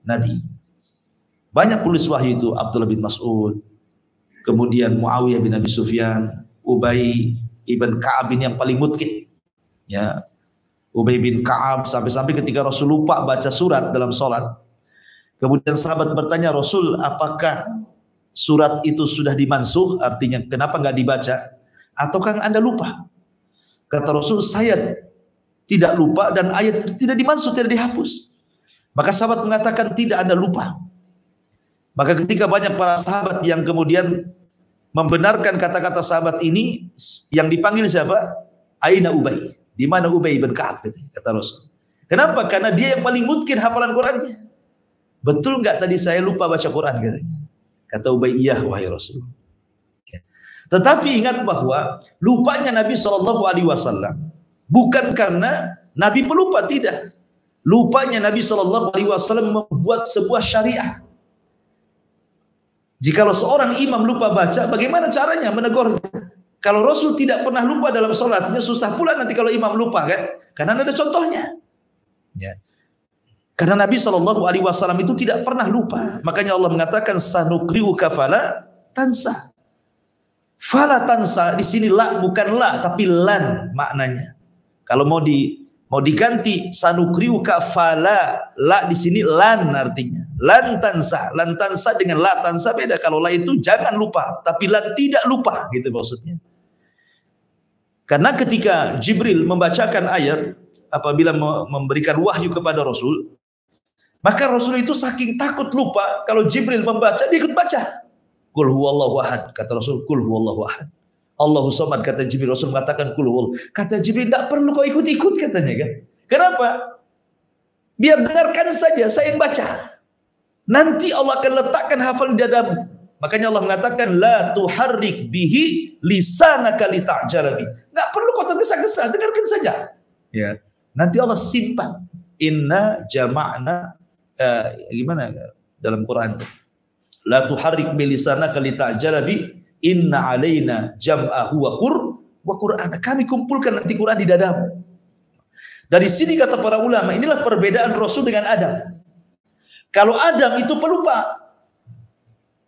Nabi. Banyak penulis wahyu itu, Abdullah bin Mas'ud, kemudian Muawiyah bin Abi Sufyan, Ubay Ibn Ka'ab yang paling mutkin, ya, Ubay bin Ka'ab, sampai-sampai ketika Rasul lupa baca surat dalam sholat, kemudian sahabat bertanya, Rasul, apakah surat itu sudah dimansuh? Artinya kenapa nggak dibaca? Ataukah Anda lupa? Kata Rasul, saya tidak lupa dan ayat itu tidak dimansuh, tidak dihapus. Maka sahabat mengatakan, tidak, Anda lupa. Maka ketika banyak para sahabat yang kemudian membenarkan kata-kata sahabat ini, yang dipanggil siapa? Aina Ubay. Di mana Ubay bin Ka'ab? Kata Rasul. Kenapa? Karena dia yang paling mungkin hafalan Qurannya. Betul nggak tadi saya lupa baca Quran? Katanya. Kata Ubay, iya wahai Rasul. Tetapi ingat bahwa lupanya Nabi SAW bukan karena Nabi pelupa, tidak. Lupanya Nabi SAW membuat sebuah syariah. Jikalau seorang imam lupa baca, bagaimana caranya menegur? Kalau Rasul tidak pernah lupa dalam sholatnya, susah pula nanti kalau imam lupa, kan? Karena ada contohnya. Ya. Karena Nabi SAW itu tidak pernah lupa. Makanya Allah mengatakan, sanukri'uka fala tansa. Fala tansa di sini la bukan la tapi lan maknanya. Kalau mau diganti sanukri'uka fala, la di sini lan artinya. Lan tansa dengan la tansa beda. Kalau la itu jangan lupa, tapi lan tidak lupa, gitu maksudnya. Karena ketika Jibril membacakan ayat apabila memberikan wahyu kepada Rasul, maka Rasul itu saking takut lupa, kalau Jibril membaca dia ikut baca. Qul huwallahu ahad, kata Rasul, qul huwallahu ahad. Allahu samad, kata Jibril. Rasul mengatakan qul huwallahu. Kata Jibril, tidak perlu kau ikut-ikut, katanya, kan. Kenapa? Biar dengarkan saja, saya yang baca. Nanti Allah akan letakkan hafal di dadamu. Makanya Allah mengatakan la tuharrik bihi lisanaka lita'jala bi. Enggak perlu kau tergesa-gesa, dengarkan saja. Ya. Nanti Allah simpan. Inna jama'na gimana dalam Quran? La tuharrik bi lisanaka lita'jala bi. Inna alaina jam'ahu wa Qur'an. Kami kumpulkan nanti Quran di dadamu. Dari sini kata para ulama, inilah perbedaan Rasul dengan Adam. Kalau Adam itu pelupa.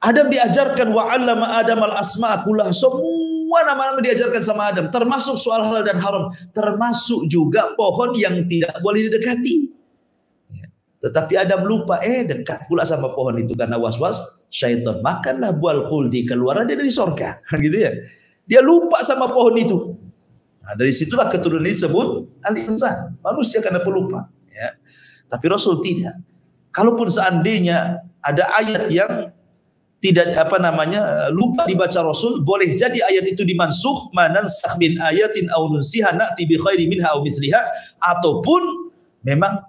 Adam diajarkan wa 'allama Adam al-asma'a kullah. Semua nama-nama diajarkan sama Adam, termasuk soal halal dan haram, termasuk juga pohon yang tidak boleh didekati. Tetapi Adam lupa, dekat pula sama pohon itu karena was-was syaitan. Makanlah buah khuldi, keluar dia dari surga. Gitu ya. Dia lupa sama pohon itu. Nah, dari situlah keturunan disebut al-insan, manusia karena pelupa. Ya. Tapi Rasul tidak. Kalaupun seandainya ada ayat yang tidak lupa dibaca Rasul, boleh jadi ayat itu dimansuh, manansakh min ayatin aw nunsiha na'ti bi khairi minha aw mithliha, ataupun memang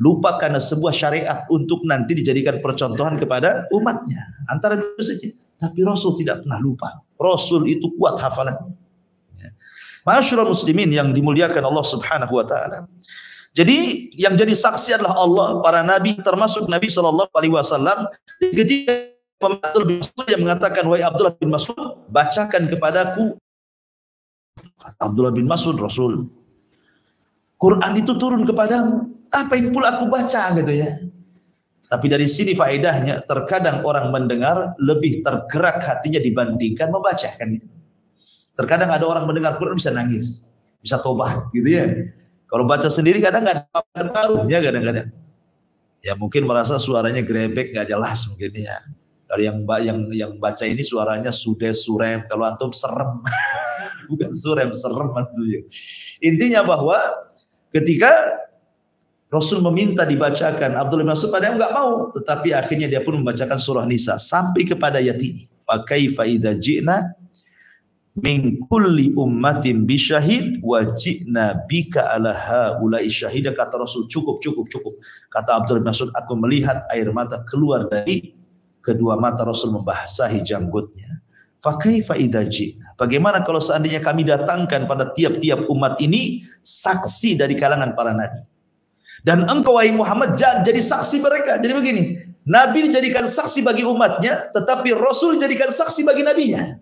lupa karena sebuah syariat untuk nanti dijadikan percontohan kepada umatnya. Antara itu saja. Tapi Rasul tidak pernah lupa. Rasul itu kuat hafalannya. Ma'asyiral muslimin yang dimuliakan Allah Subhanahu wa taala. Jadi yang jadi saksi adalah Allah, para nabi, termasuk Nabi sallallahu alaihi wasallam. Ketika Abdullah bin Mas'ud yang mengatakan, wahai Abdullah bin Mas'ud, bacakan kepadaku. Abdullah bin Mas'ud, Rasul, Quran itu turun kepadamu, apa yang pula aku baca, gitu ya. Tapi dari sini faedahnya, terkadang orang mendengar lebih tergerak hatinya dibandingkan membaca, kan gitu. Terkadang ada orang mendengar Quran bisa nangis, bisa tobat, gitu ya. Kalau baca sendiri kadang nggak ada apa baru, ya kadang-kadang. Ya mungkin merasa suaranya grebek, nggak jelas mungkin ya. Kalau yang baca ini suaranya sudah surem, kalau antum serem. Bukan surem, serem antum. Intinya bahwa ketika Rasul meminta dibacakan, Abdullah bin Mas'ud padahal enggak mau, tetapi akhirnya dia pun membacakan surah Nisa sampai kepada ayat ini. Fa kaifa idza ji'na min kulli ummatin bisyahid wa ji'na bika ala haula'i syahida. Kata Rasul, cukup. Kata Abdullah bin Mas'ud, aku melihat air mata keluar dari kedua mata Rasul membasahi janggutnya. Fa kaifa idza ji'na, bagaimana kalau seandainya kami datangkan pada tiap-tiap umat ini saksi dari kalangan para nabi, dan engkau wahai Muhammad jadi saksi mereka. Jadi begini, nabi dijadikan saksi bagi umatnya, tetapi Rasul dijadikan saksi bagi nabinya.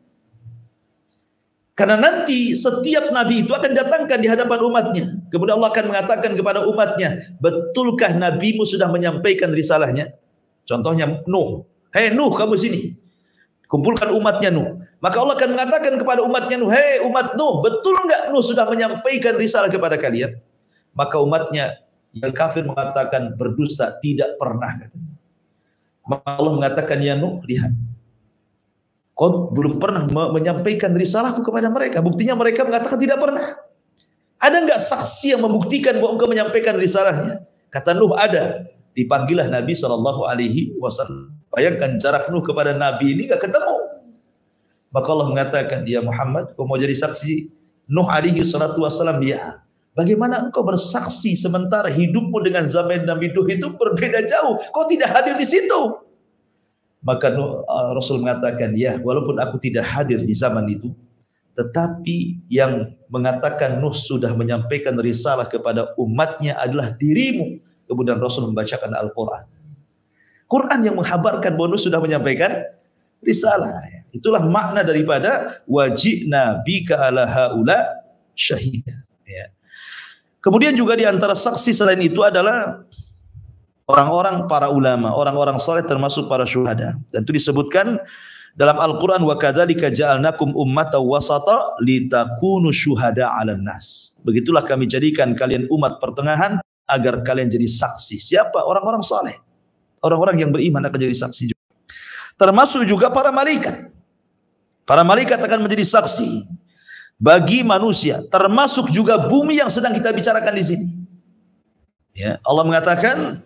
Karena nanti setiap nabi itu akan datangkan di hadapan umatnya. Kemudian Allah akan mengatakan kepada umatnya, betulkah nabimu sudah menyampaikan risalahnya? Contohnya Nuh. Hei Nuh, kamu sini. Kumpulkan umatnya Nuh. Maka Allah akan mengatakan kepada umatnya Nuh, hei umat Nuh, betul enggak Nuh sudah menyampaikan risalah kepada kalian? Maka umatnya yang kafir mengatakan berdusta, tidak pernah katanya. Maka Allah mengatakan, ya Nuh, lihat, kau belum pernah menyampaikan risalahku kepada mereka. Buktinya mereka mengatakan tidak pernah. Ada enggak saksi yang membuktikan bahwa engkau menyampaikan risalahnya? Kata Nuh, ada. Dipanggillah Nabi SAW. Bayangkan jarak Nuh kepada Nabi ini enggak ketemu. Maka Allah mengatakan, ya Muhammad, kau mau jadi saksi Nuh SAW? Ya. Bagaimana engkau bersaksi sementara hidupmu dengan zaman Nabi Nuh itu berbeda jauh? Kau tidak hadir di situ. Maka Rasul mengatakan, ya, walaupun aku tidak hadir di zaman itu, tetapi yang mengatakan Nuh sudah menyampaikan risalah kepada umatnya adalah dirimu. Kemudian Rasul membacakan Al-Quran. Quran yang menghabarkan bahwa Nuh sudah menyampaikan risalah. Itulah makna daripada wajibna bika ala haula syahida. Ya. Kemudian juga di antara saksi selain itu adalah orang-orang para ulama, orang-orang saleh termasuk para syuhada. Dan itu disebutkan dalam Al-Quran, wa kadzalika ja'alnakum ummatan wasata litakunu syuhada 'alan nas. Begitulah kami jadikan kalian umat pertengahan agar kalian jadi saksi. Siapa? Orang-orang saleh. Orang-orang yang beriman akan jadi saksi juga. Termasuk juga para malaikat. Para malaikat akan menjadi saksi bagi manusia, termasuk juga bumi yang sedang kita bicarakan di sini. Ya, Allah mengatakan,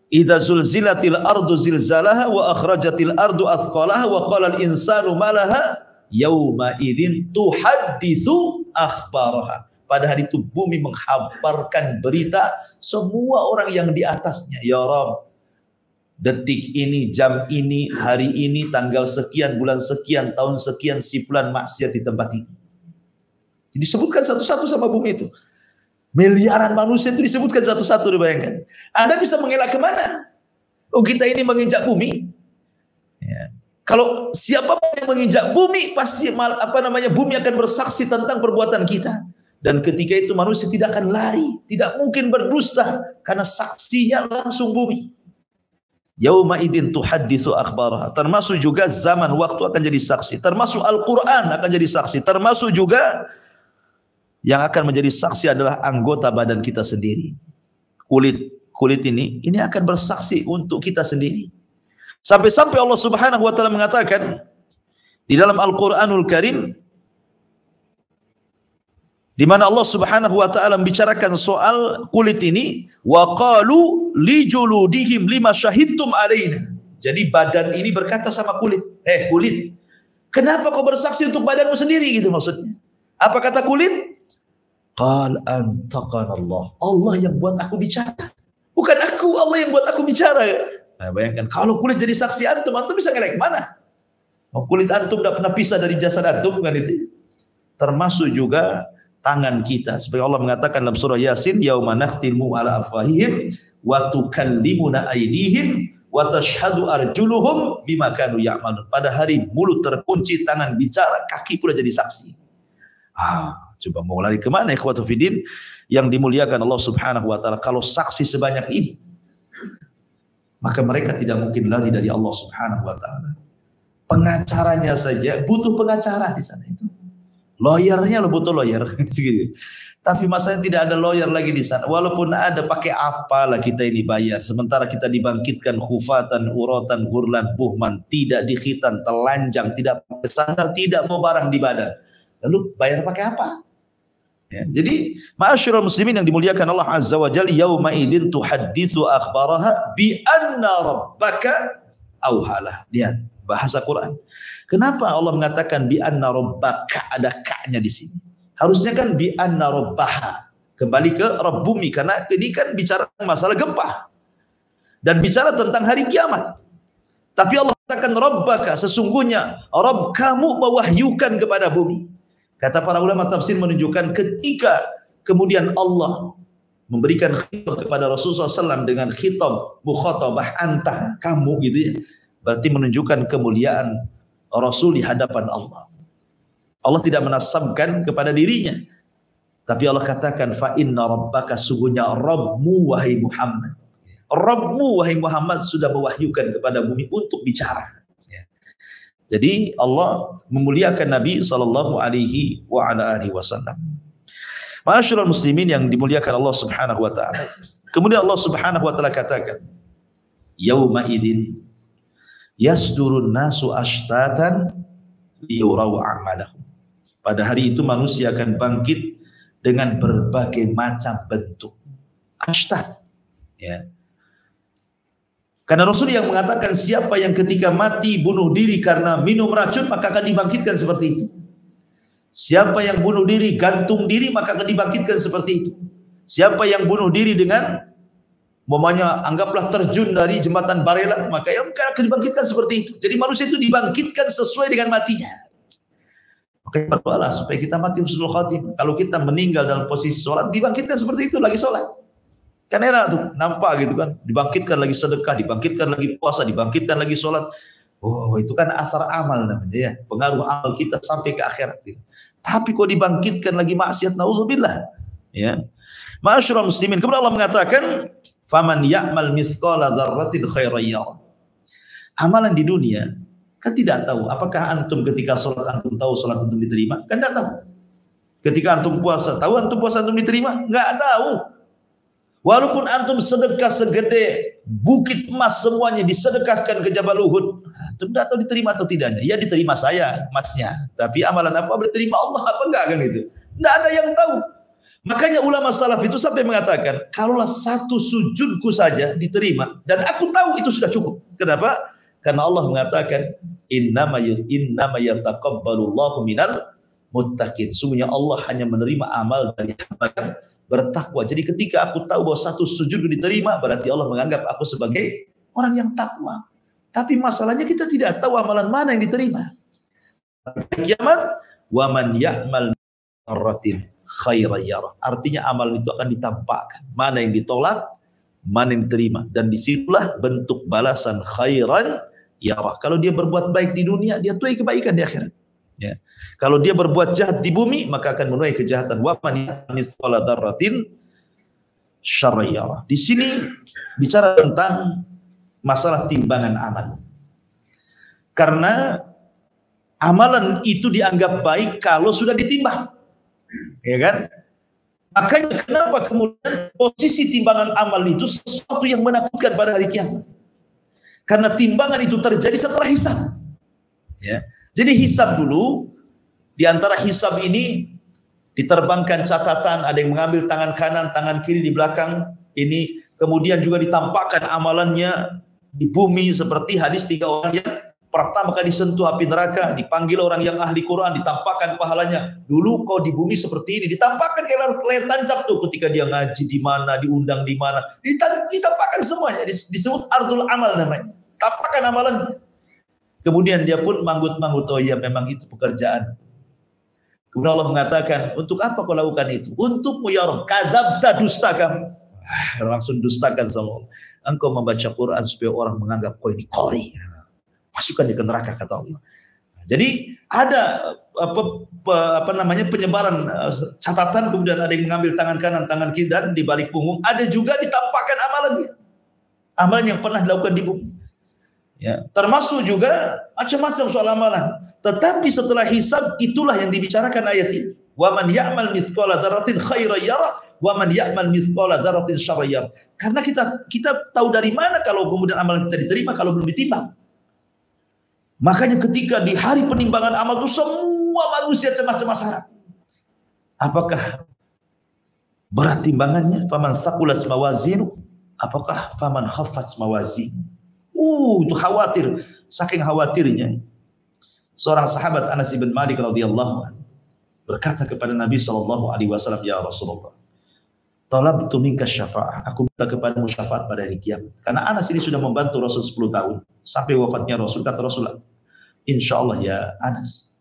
idza zulzilatil ardu zilzalaha wa akhrajatil ardu athqalaha wa qala al insanu malaha yauma idzin tuhadditsu akhbaraha. Pada hari itu bumi menghabarkan berita semua orang yang di atasnya. Ya Rabb, detik ini, jam ini, hari ini, tanggal sekian, bulan sekian, tahun sekian, si fulan maksiat di tempat ini. Disebutkan satu-satu sama bumi itu. Miliaran manusia itu disebutkan satu-satu, dibayangkan. Anda bisa mengelak kemana? Oh, kita ini menginjak bumi. Ya. Kalau siapapun yang menginjak bumi, pasti bumi akan bersaksi tentang perbuatan kita. Dan ketika itu manusia tidak akan lari, tidak mungkin berdusta, karena saksinya langsung bumi. Yauma idzin tuhadditsu akhbaraha. Termasuk juga zaman waktu akan jadi saksi. Termasuk Al-Quran akan jadi saksi. Termasuk juga yang akan menjadi saksi adalah anggota badan kita sendiri. Kulit ini akan bersaksi untuk kita sendiri. Sampai-sampai Allah Subhanahu wa taala mengatakan di dalam Al-Qur'anul Karim, di mana Allah Subhanahu wa taala membicarakan soal kulit ini, wa qalu li juludihim lima syahidtum alaina. Jadi badan ini berkata sama kulit, kulit, kenapa kau bersaksi untuk badanmu sendiri, gitu maksudnya. Apa kata kulit? Qal antaqana Allah. Allah yang buat aku bicara. Bukan aku, Allah yang buat aku bicara. Nah, bayangkan kalau kulit jadi saksi antum bisa ngelak kemana? Kulit antum tidak pernah pisah dari jasad antum, kan itu. Termasuk juga tangan kita. Seperti Allah mengatakan dalam surah Yasin, yauma nakhtimu ala afwahihim wa tukallimuna aydihim wa tashhadu arjuluhum bima kanu ya'malun. Pada hari mulut terkunci, tangan bicara, kaki pula jadi saksi. Coba mau lari kemana ikhwatu fiddin yang dimuliakan Allah Subhanahu wa taala? Kalau saksi sebanyak ini, maka mereka tidak mungkin lari dari Allah Subhanahu wa taala. Pengacaranya saja butuh pengacara di sana itu. Lawyernya butuh lawyer. Tapi masalahnya tidak ada lawyer lagi di sana. Walaupun ada, pakai apalah kita ini bayar. Sementara kita dibangkitkan khufatan, uratan, hurlan, buhman, tidak dikhitan, telanjang, tidak pakai sandal, tidak mau barang di badan. Lalu bayar pakai apa? Ya, jadi ma'asyiral muslimin yang dimuliakan Allah Azza wa Jalla, yauma idzin tuhadditsu akhbaraha bi anna rabbaka auhalah. Lihat bahasa Quran. Kenapa Allah mengatakan bi anna rabbaka, ada ka-nya di sini? Harusnya kan bi anna rabbaha, kembali ke Rabb bumi, karena ini kan bicara masalah gempa dan bicara tentang hari kiamat. Tapi Allah katakan rabbaka, sesungguhnya Rabb kamu mewahyukan kepada bumi. Kata para ulama tafsir menunjukkan ketika kemudian Allah memberikan khitab kepada Rasulullah SAW dengan khitab mukhatabah anta, kamu, gitu ya. Berarti menunjukkan kemuliaan Rasul di hadapan Allah. Allah tidak menasabkan kepada dirinya, tapi Allah katakan fa inna rabbaka, sungguhnya Rabbmu wahai Muhammad. Rabbmu wahai Muhammad sudah mewahyukan kepada bumi untuk bicara. Jadi Allah memuliakan Nabi sallallahu alaihi wa ala alihi wasallam. Ma'asyiral muslimin yang dimuliakan Allah Subhanahu wa taala. Kemudian Allah Subhanahu wa taala katakan, yauma idzin yasdurun nasu ashtatan liyuraw a'malahum. Pada hari itu manusia akan bangkit dengan berbagai macam bentuk. Ashtat, ya. Karena Rasul yang mengatakan siapa yang ketika mati bunuh diri karena minum racun maka akan dibangkitkan seperti itu. Siapa yang bunuh diri gantung diri maka akan dibangkitkan seperti itu. Siapa yang bunuh diri dengan umpamanya anggaplah terjun dari jembatan Barelang maka ya akan dibangkitkan seperti itu. Jadi manusia itu dibangkitkan sesuai dengan matinya. Maka berdoalah supaya kita mati husnul khatimah. Kalau kita meninggal dalam posisi sholat dibangkitkan seperti itu lagi sholat. Kan enak tuh, nampak gitu kan. Dibangkitkan lagi sedekah, dibangkitkan lagi puasa, dibangkitkan lagi sholat. Oh, itu kan asar amal namanya ya. Pengaruh amal kita sampai ke akhirat gitu. Tapi kok dibangkitkan lagi maksiat, naudzubillah. Ya. Ma'asyiral muslimin. Kemudian Allah mengatakan, "Faman ya'mal mithqala dzarratin khairan yarah." Amalan di dunia kan tidak tahu apakah antum ketika sholat antum tahu sholat antum diterima? Kan tidak tahu. Ketika antum puasa, tahu antum puasa antum diterima? Enggak tahu. Walaupun antum sedekah segede bukit emas semuanya disedekahkan ke Jabal Uhud, antum tidak tahu diterima atau tidaknya. Ya diterima saya emasnya, tapi amalan apa diterima Allah apa enggak kan itu? Tidak ada yang tahu. Makanya ulama salaf itu sampai mengatakan, kalaulah satu sujudku saja diterima dan aku tahu itu sudah cukup. Kenapa? Karena Allah mengatakan innama yataqabbalullahu minal muttaqin. Sungguhnya Allah hanya menerima amal dari hamba yang bertakwa. Jadi ketika aku tahu bahwa satu sujud diterima, berarti Allah menganggap aku sebagai orang yang takwa. Tapi masalahnya kita tidak tahu amalan mana yang diterima. Kiamat, wa man ya'mal dzarratin khairan yarah. Artinya amalan itu akan ditampakkan. Mana yang ditolak, mana yang diterima. Dan disitulah bentuk balasan khairan yarah. Kalau dia berbuat baik di dunia, dia tuai kebaikan di akhirat. Ya. Kalau dia berbuat jahat di bumi, maka akan menuai kejahatan. Wa man mithqala dzarratin syarran yarah. Di sini bicara tentang masalah timbangan amal. Karena amalan itu dianggap baik kalau sudah ditimbang. Ya kan? Makanya kenapa kemudian posisi timbangan amal itu sesuatu yang menakutkan pada hari kiamat. Karena timbangan itu terjadi setelah hisab. Ya. Jadi hisab dulu, di antara hisab ini diterbangkan catatan, ada yang mengambil tangan kanan, tangan kiri di belakang ini, kemudian juga ditampakkan amalannya di bumi seperti hadis 3 orang yang pertama kali disentuh api neraka, dipanggil orang yang ahli Quran, ditampakkan pahalanya. Dulu kau di bumi seperti ini, ditampakkan kayak layar tancap tuh ketika dia ngaji di mana, diundang di mana, ditampakkan semuanya, disebut ardul amal namanya, tampakkan amalannya. Kemudian dia pun manggut-manggut, oh ya memang itu pekerjaan. Kemudian Allah mengatakan, untuk apa kau lakukan itu? Untukmu ya Rabb, kadzabta, dusta kamu. Langsung dustakan sama Allah. Engkau membaca Quran supaya orang menganggap kau ini qori. Masukkan dia ke neraka kata Allah. Jadi ada penyebaran catatan, kemudian ada yang mengambil tangan kanan, tangan kiri dan di balik punggung. Ada juga ditampakkan amalannya. Amalan yang pernah dilakukan di bumi. Ya, termasuk juga macam-macam soal amalan. Tetapi setelah hisab itulah yang dibicarakan ayat ini. Wa man ya'mal mithqala dzarratin khairan yarah wa man ya'mal mithqala dzarratin syarran yarah. Karena kita tahu dari mana kalau kemudian amalan kita diterima kalau belum ditimbang. Makanya ketika di hari penimbangan amal itu semua manusia cemas-cemas harap. Apakah berat timbangannya? Faman thaqulat mawazinu, apakah faman khaffat mawazinu? Itu khawatir, saking khawatirnya. Seorang sahabat Anas bin Malik radhiyallahu anhu berkata kepada Nabi SAW, ya Rasulullah, talabtu minka syafa'ah, aku minta kepadamu syafaat pada hari kiamat. Karena Anas ini sudah membantu Rasul 10 tahun sampai wafatnya Rasul. Kata Rasulullah, insya Allah ya Anas,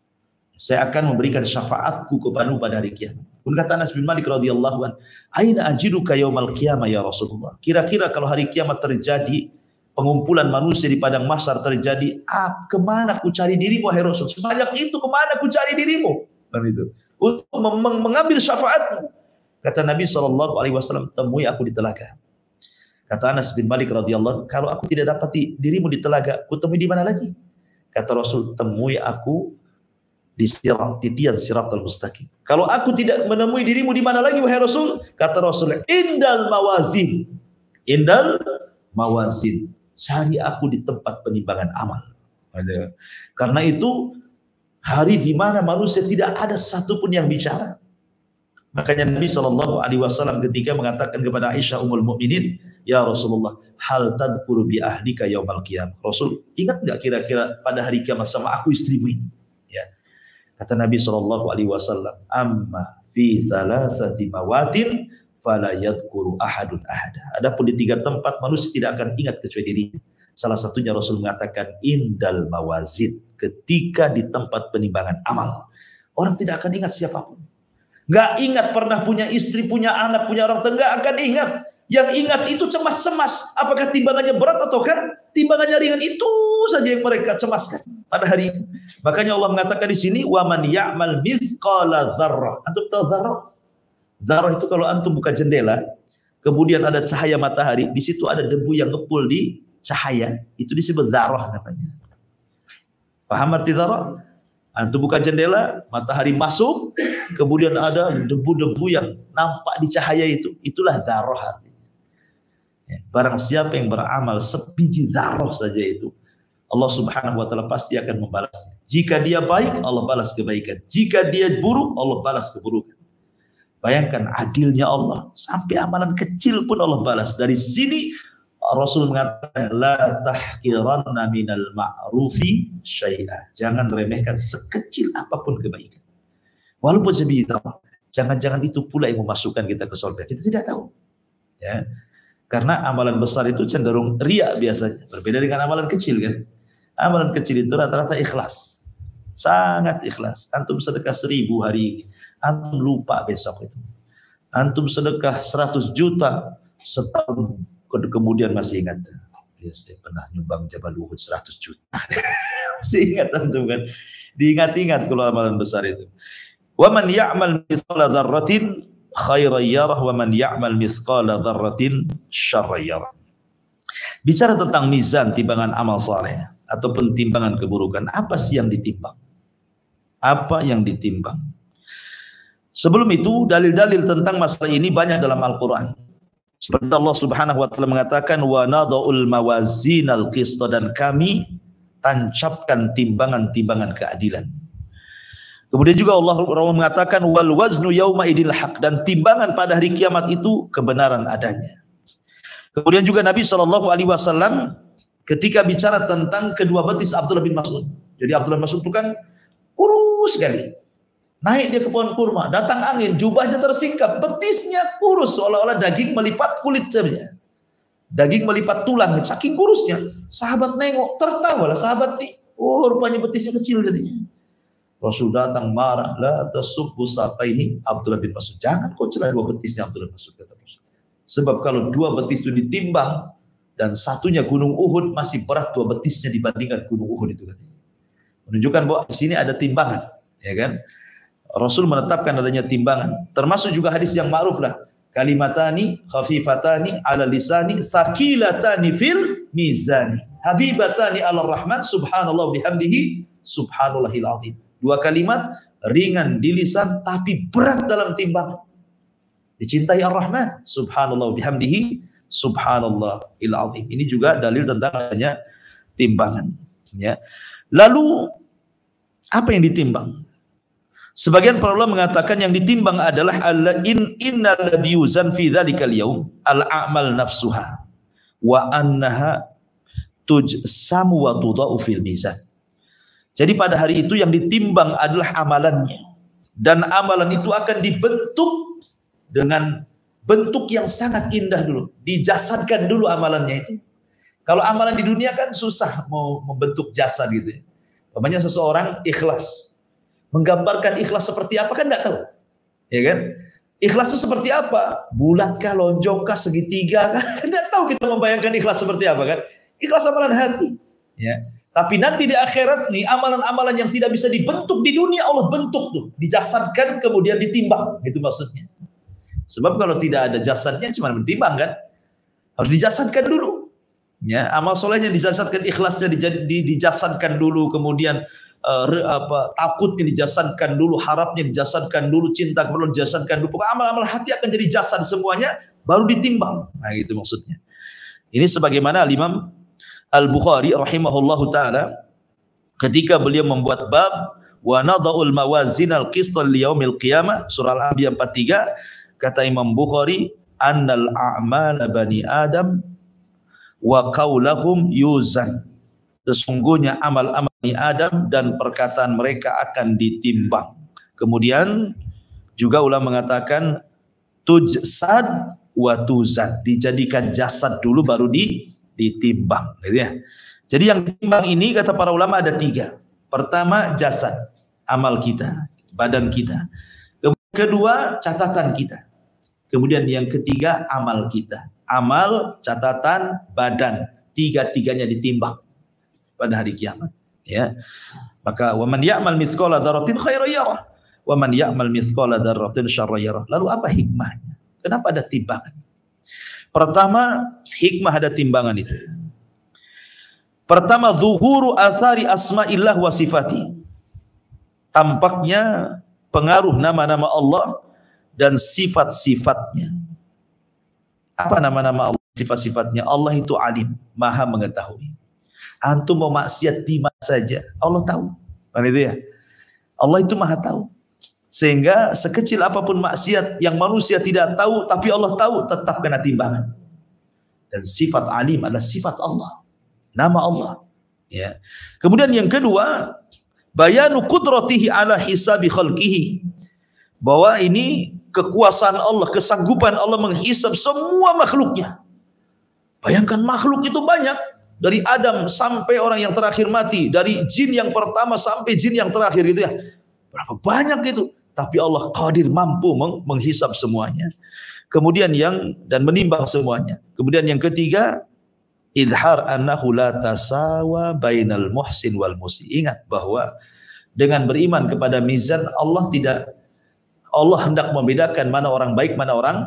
saya akan memberikan syafaatku kepadamu pada hari kiamat. Kemudian kata Anas bin Malik radhiyallahu anhu, aina ajiduka yaumal qiyamah ya Rasulullah. Kira-kira kalau hari kiamat terjadi, pengumpulan manusia di padang mahsyar terjadi, kemana aku cari dirimu wahai Rasul? Sebanyak itu kemana aku cari dirimu? Dan itu untuk mengambil syafaatmu. Kata Nabi SAW, temui aku di telaga. Kata Anas bin Malik radhiyallahu, kalau aku tidak dapat dirimu di telaga, aku temui di mana lagi? Kata Rasul, temui aku di sirat, titian siratal mustaqim. Kalau aku tidak menemui dirimu di mana lagi wahai Rasul? Kata Rasul, indal mawazin. Indal mawazin. Cari aku di tempat penimbangan amal. Karena itu hari di mana manusia tidak ada satupun yang bicara. Makanya Nabi SAW ketika mengatakan kepada Aisyah Ummul Mukminin, ya Rasulullah, hal tadkuru bi ahlika yaumal qiyamah. Rasul, ingat nggak kira-kira pada hari kiamat sama aku istrimu ini? Ya. Kata Nabi SAW, amma fi thalathati mawatin fala yadhkuru ahadun ahada. Adapun di 3 tempat manusia tidak akan ingat kecuali dirinya. Salah satunya Rasul mengatakan indal mawazin, ketika di tempat penimbangan amal. Orang tidak akan ingat siapapun. Nggak ingat pernah punya istri, punya anak, punya orang tua, akan ingat. Yang ingat itu cemas-cemas. Apakah timbangannya berat ataukah timbangannya ringan, itu saja yang mereka cemaskan pada hari itu. Makanya Allah mengatakan di sini, wa man ya'mal mithqala dzarrah. Antum tahu dzarrah? Dzarrah itu kalau antum buka jendela, kemudian ada cahaya matahari, di situ ada debu yang ngepul di cahaya, itu disebut dzarrah namanya. Paham arti dzarrah? Antum buka jendela, matahari masuk, kemudian ada debu-debu yang nampak di cahaya itu, itulah dzarrah artinya. Ya, barang siapa yang beramal sebiji dzarrah saja itu, Allah Subhanahu wa taala pasti akan membalasnya. Jika dia baik, Allah balas kebaikan. Jika dia buruk, Allah balas keburukan. Bayangkan adilnya Allah, sampai amalan kecil pun Allah balas. Dari sini Rasul mengatakan, la tahqiranna minal ma'rufi syai'a. Jangan remehkan sekecil apapun kebaikan. Walaupun sebiji dzarrah, jangan-jangan itu pula yang memasukkan kita ke surga. Kita tidak tahu. Ya. Karena amalan besar itu cenderung riya biasanya. Berbeda dengan amalan kecil kan. Amalan kecil itu rata-rata ikhlas. Sangat ikhlas. Antum sedekah 1000 hari ini, antum lupa besok itu. Antum sedekah 100 juta setahun kemudian masih ingat. Ya, saya pernah nyumbang Jabal Uhud 100 juta. Masih ingat antum kan. Diingat-ingat kalau amalan besar itu. Wa man ya'mal mithqala dzarratin khairan yarah wa man ya'mal mithqala dzarratin syarran yarah. Bicara tentang mizan, timbangan amal saleh ataupun timbangan keburukan, apa sih yang ditimbang? Apa yang ditimbang? Sebelum itu, dalil-dalil tentang masalah ini banyak dalam Al-Qur'an. Seperti Allah Subhanahu wa taala mengatakan, wa nadha'ul mawazinal qist, dan kami tancapkan timbangan-timbangan keadilan. Kemudian juga Allah mengatakan wal waznu yauma idil haq, dan timbangan pada hari kiamat itu kebenaran adanya. Kemudian juga Nabi SAW ketika bicara tentang kedua betis Abdullah bin Mas'ud. Jadi Abdullah bin Mas'ud itu kan kurus sekali. Naik dia ke pohon kurma, datang angin, jubahnya tersingkap, betisnya kurus seolah-olah daging melipat kulit saja. Daging melipat tulang, saking kurusnya. Sahabat nengok, tertawalah sahabat nih. Oh, rupanya betisnya kecil katanya. Rasul datang marah, la tasubbu saqaihi Abdullah bin Mas'ud. Jangan kau celah dua betisnya Abdullah bin Mas'ud, kata Rasul. Sebab kalau dua betis itu ditimbang dan satunya gunung Uhud, masih berat dua betisnya dibandingkan gunung Uhud itu katanya. Menunjukkan bahwa di sini ada timbangan, ya kan? Rasul menetapkan adanya timbangan. Termasuk juga hadis yang ma'ruf lah. Kalimatani khafifatani ala lisani thaqilatani fil mizani. Habibatani ala rahman subhanallah bihamdihi subhanallahil azim. Dua kalimat ringan di lisan tapi berat dalam timbangan. Dicintai Ar-Rahman subhanallah bihamdihi subhanallahil azim. Ini juga dalil tentang adanya timbangan, ya. Lalu apa yang ditimbang? Sebagian para ulama mengatakan yang ditimbang adalah innal ladzi yuzan fi dzalikal yaum al-a'mal nafsuha wa annaha tujsamu wa tudau fil mizan. Jadi pada hari itu yang ditimbang adalah amalannya, dan amalan itu akan dibentuk dengan bentuk yang sangat indah dulu, dijasadkan dulu amalannya itu. Kalau amalan di dunia kan susah mau membentuk jasad gitu ya. Namanya seseorang ikhlas, menggambarkan ikhlas seperti apa kan enggak tahu. Ya kan? Ikhlas itu seperti apa? Bulatkah, lonjongkah, segitiga kah? Enggak tahu kita membayangkan ikhlas seperti apa kan? Ikhlas amalan hati. Ya. Tapi nanti di akhirat nih amalan-amalan yang tidak bisa dibentuk di dunia Allah bentuk tuh, dijasadkan kemudian ditimbang. Itu maksudnya. Sebab kalau tidak ada jasadnya cuma ditimbang kan? Harus dijasadkan dulu. Ya, amal solehnya dijasadkan, ikhlasnya dijasadkan dulu, kemudian takutnya dijasadkan dulu, harapnya dijasadkan dulu, cinta kepada dijasadkan dulu. Pokoknya amal-amal hati akan jadi jasad semuanya, baru ditimbang. Nah, gitu maksudnya. Ini sebagaimana Imam Al-Bukhari rahimahullahu taala ketika beliau membuat bab wa nadha'ul mawazin al-qistal liyaumil qiyamah, surah Al-Anbiya 43, kata Imam Bukhari, annal a'mal bani Adam wa qaulahum yuzan. Sesungguhnya amal-amal Bani Adam dan perkataan mereka akan ditimbang. Kemudian juga ulama mengatakan tujsad wa tuzan, dijadikan jasad dulu baru ditimbang, gitu ya. Jadi yang ditimbang ini kata para ulama ada 3. Pertama jasad, amal kita, badan kita. Kedua catatan kita. Kemudian yang ketiga amal kita. Amal, catatan, badan, 3-tiganya ditimbang pada hari kiamat, ya. Maka wa man ya'mal mithqala dzarratin khairan yarah wa man ya'mal mithqala dzarratin syarran yarah. Lalu apa hikmahnya? Kenapa ada timbangan? Pertama, hikmah ada timbangan itu. Pertama, zuhuru athari asma'illah wa sifati. Tampaknya pengaruh nama-nama Allah dan sifat-sifatnya. Apa nama-nama Allah, sifat-sifatnya? Allah itu alim, maha mengetahui. Antum mau maksiat di mana saja, Allah tahu. Kan itu ya. Allah itu maha tahu. Sehingga sekecil apapun maksiat yang manusia tidak tahu, tapi Allah tahu, tetap kena timbangan. Dan sifat alim adalah sifat Allah, nama Allah. Ya. Kemudian yang kedua, bayanu qudratihi ala hisabi khalqihi. Bahwa ini kekuasaan Allah, kesanggupan Allah menghisab semua makhluknya. Bayangkan makhluk itu banyak. Dari Adam sampai orang yang terakhir mati, dari jin yang pertama sampai jin yang terakhir, gitu ya. Berapa banyak itu? Tapi Allah qadir, mampu menghisab semuanya. Kemudian dan menimbang semuanya. Kemudian yang ketiga, idhar annahu la tasawa bainal muhsin wal musi. Ingat bahwa dengan beriman kepada mizan Allah hendak membedakan mana orang baik, mana orang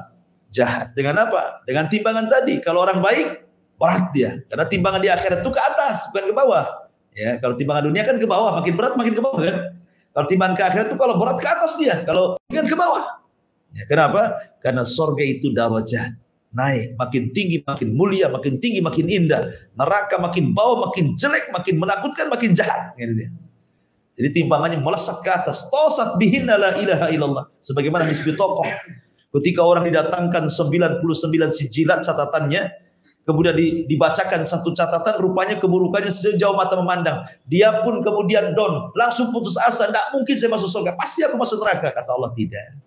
jahat. Dengan apa? Dengan timbangan tadi. Kalau orang baik berat dia, karena timbangan di akhirat itu ke atas, bukan ke bawah. Ya, kalau timbangan dunia kan ke bawah, makin berat makin ke bawah kan. Kalau timbangan ke akhirat itu kalau berat ke atas dia, kalau kan ke bawah. Ya, kenapa? Karena surga itu darajat, naik, makin tinggi makin mulia, makin tinggi makin indah. Neraka makin bawah makin jelek, makin menakutkan, makin jahat. Gitu. Jadi timbangannya melesat ke atas. Tosat bihinna la ilaha illallah. Sebagaimana disebut tokoh. Ketika orang didatangkan 99 sijilat catatannya, kemudian dibacakan satu catatan, rupanya keburukannya sejauh mata memandang. Dia pun kemudian down, langsung putus asa. Tidak mungkin saya masuk surga, pasti aku masuk neraka. Kata Allah, tidak.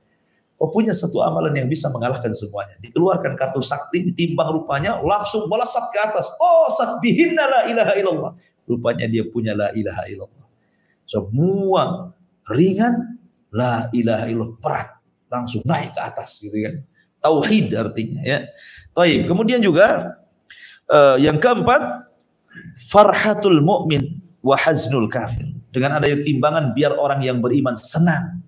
Kau punya satu amalan yang bisa mengalahkan semuanya. Dikeluarkan kartu sakti, ditimbang rupanya, langsung melesat ke atas. Oh, satbihinna la ilaha illallah. Rupanya dia punya la ilaha illallah. Semua ringan, la ilaha illallah berat, langsung naik ke atas, gitu kan. Tauhid artinya, ya. Baik, kemudian juga yang keempat, farhatul mu'min wa haznul kafir. Dengan adanya timbangan biar orang yang beriman senang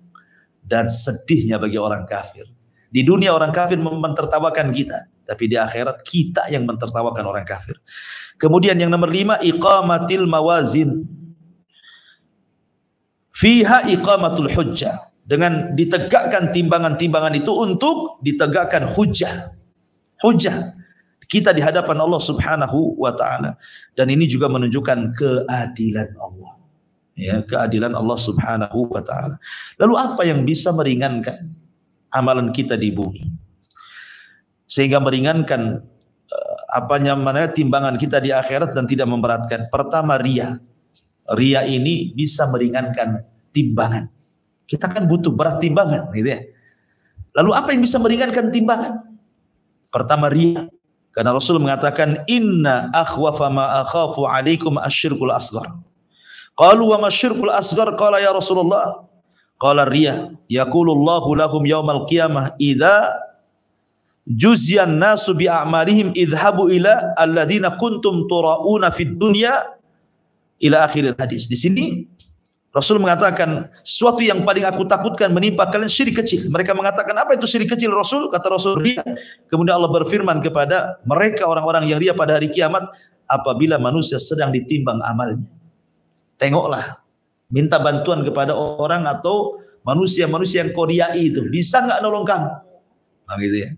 dan sedihnya bagi orang kafir. Di dunia orang kafir mentertawakan kita, tapi di akhirat kita yang mentertawakan orang kafir. Kemudian yang nomor 5, iqamatil mawazin. Fiha iqamatul hujjah. Dengan ditegakkan timbangan-timbangan itu untuk ditegakkan hujjah. Hujjah kita di hadapan Allah Subhanahu wa taala, dan ini juga menunjukkan keadilan Allah, ya, keadilan Allah Subhanahu wa taala. Lalu apa yang bisa meringankan amalan kita di bumi sehingga meringankan timbangan kita di akhirat dan tidak memberatkan? Pertama, riya. Riya ini bisa meringankan timbangan. Kita kan butuh berat timbangan, gitu ya. Lalu apa yang bisa meringankan timbangan? Pertama, riya. Karena Rasul mengatakan, inna akhwafa ma akhafu alaikum asyirkul asghar. Qalu wa ma asyirkul asghar? Qala ya Rasulullah. Qala riya. Yaqulullahu lahum yawmal qiyamah idza juzyan nasu bi a'malihim idhabu ila alladhina kuntum tura'una fid dunya ila akhir hadis. Di sini Rasul mengatakan, sesuatu yang paling aku takutkan menimpa kalian syirik kecil. Mereka mengatakan, apa itu syirik kecil Rasul? Kata Rasul, riya. Kemudian Allah berfirman kepada mereka, orang-orang yang riya pada hari kiamat, apabila manusia sedang ditimbang amalnya. Tengoklah Minta bantuan kepada orang atau manusia-manusia yang kodiai itu, bisa nggak nolong kamu? Nah, gitu ya.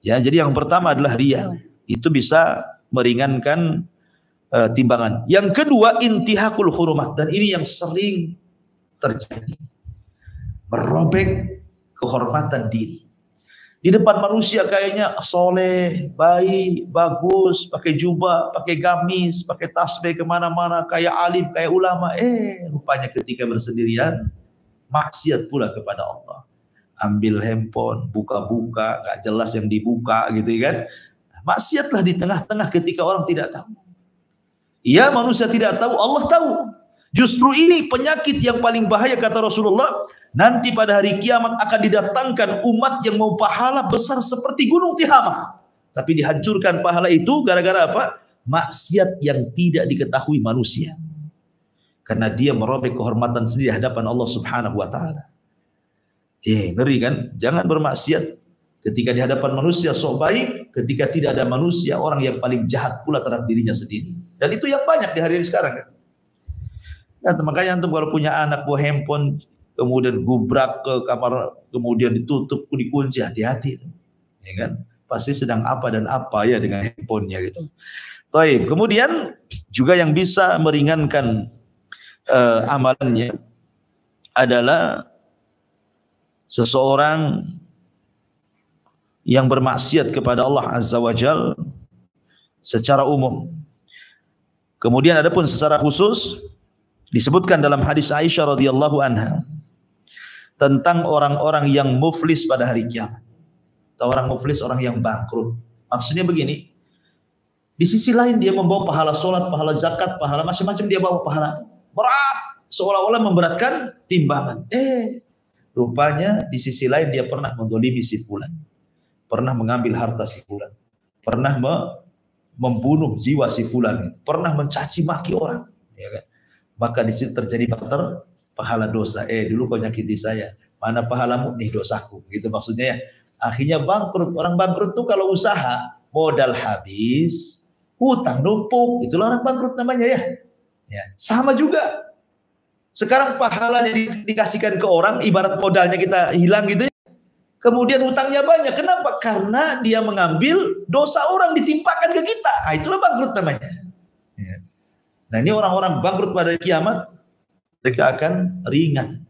Ya, jadi yang pertama adalah riya. Itu bisa meringankan timbangan. Yang kedua, intihakul hurumat, dan ini yang sering terjadi. Merobek kehormatan diri. Di depan manusia kayaknya soleh, baik, bagus, pakai jubah, pakai gamis, pakai tasbih kemana-mana, kayak alim, kayak ulama. Rupanya ketika bersendirian, maksiat pula kepada Allah. Ambil handphone, buka-buka, gak jelas yang dibuka gitu kan. Maksiatlah di tengah-tengah ketika orang tidak tahu. Iya, manusia tidak tahu, Allah tahu. Justru ini penyakit yang paling bahaya kata Rasulullah. Nanti pada hari kiamat akan didatangkan umat yang mau pahala besar seperti gunung Tihamah. Tapi dihancurkan pahala itu gara-gara apa? Maksiat yang tidak diketahui manusia. Karena dia merobek kehormatan sendiri di hadapan Allah Subhanahu wa taala. Ngeri kan? Jangan bermaksiat ketika di hadapan manusia sok baik, ketika tidak ada manusia, orang yang paling jahat pula terhadap dirinya sendiri. Dan itu yang banyak di hari ini sekarang kan. Nah, makanya antum kalau punya anak bawa handphone, kemudian gubrak ke kamar, kemudian ditutup, dikunci, hati-hati, ya kan? Pasti sedang apa dan apa ya dengan handphonenya gitu. Taib. Kemudian juga yang bisa meringankan amalannya adalah seseorang yang bermaksiat kepada Allah Azza wa Jalla secara umum. Kemudian adapun secara khusus disebutkan dalam hadis Aisyah radhiyallahu anha tentang orang-orang yang muflis pada hari kiamat. Atau orang muflis, orang yang bangkrut. Maksudnya begini, di sisi lain dia membawa pahala sholat, pahala zakat, pahala macam-macam, dia bawa pahala berat, seolah-olah memberatkan timbangan. Rupanya di sisi lain dia pernah mendolimi si fulan, pernah mengambil harta si fulan, pernah membunuh jiwa si fulan, pernah mencaci maki orang, ya kan? Maka di situ terjadi bater pahala dosa. Dulu kau nyakiti saya, mana pahalamu? Nih dosaku, gitu maksudnya ya. Akhirnya bangkrut. Orang bangkrut tuh kalau usaha modal habis, hutang numpuk, itulah orang bangkrut namanya ya. Sama juga. Sekarang pahalanya dikasihkan ke orang, ibarat modalnya kita hilang gitu ya. Kemudian hutangnya banyak. Kenapa? Karena dia mengambil dosa orang ditimpakan ke kita. Itulah bangkrut namanya. Nah, ini orang-orang bangkrut pada kiamat, mereka akan ringan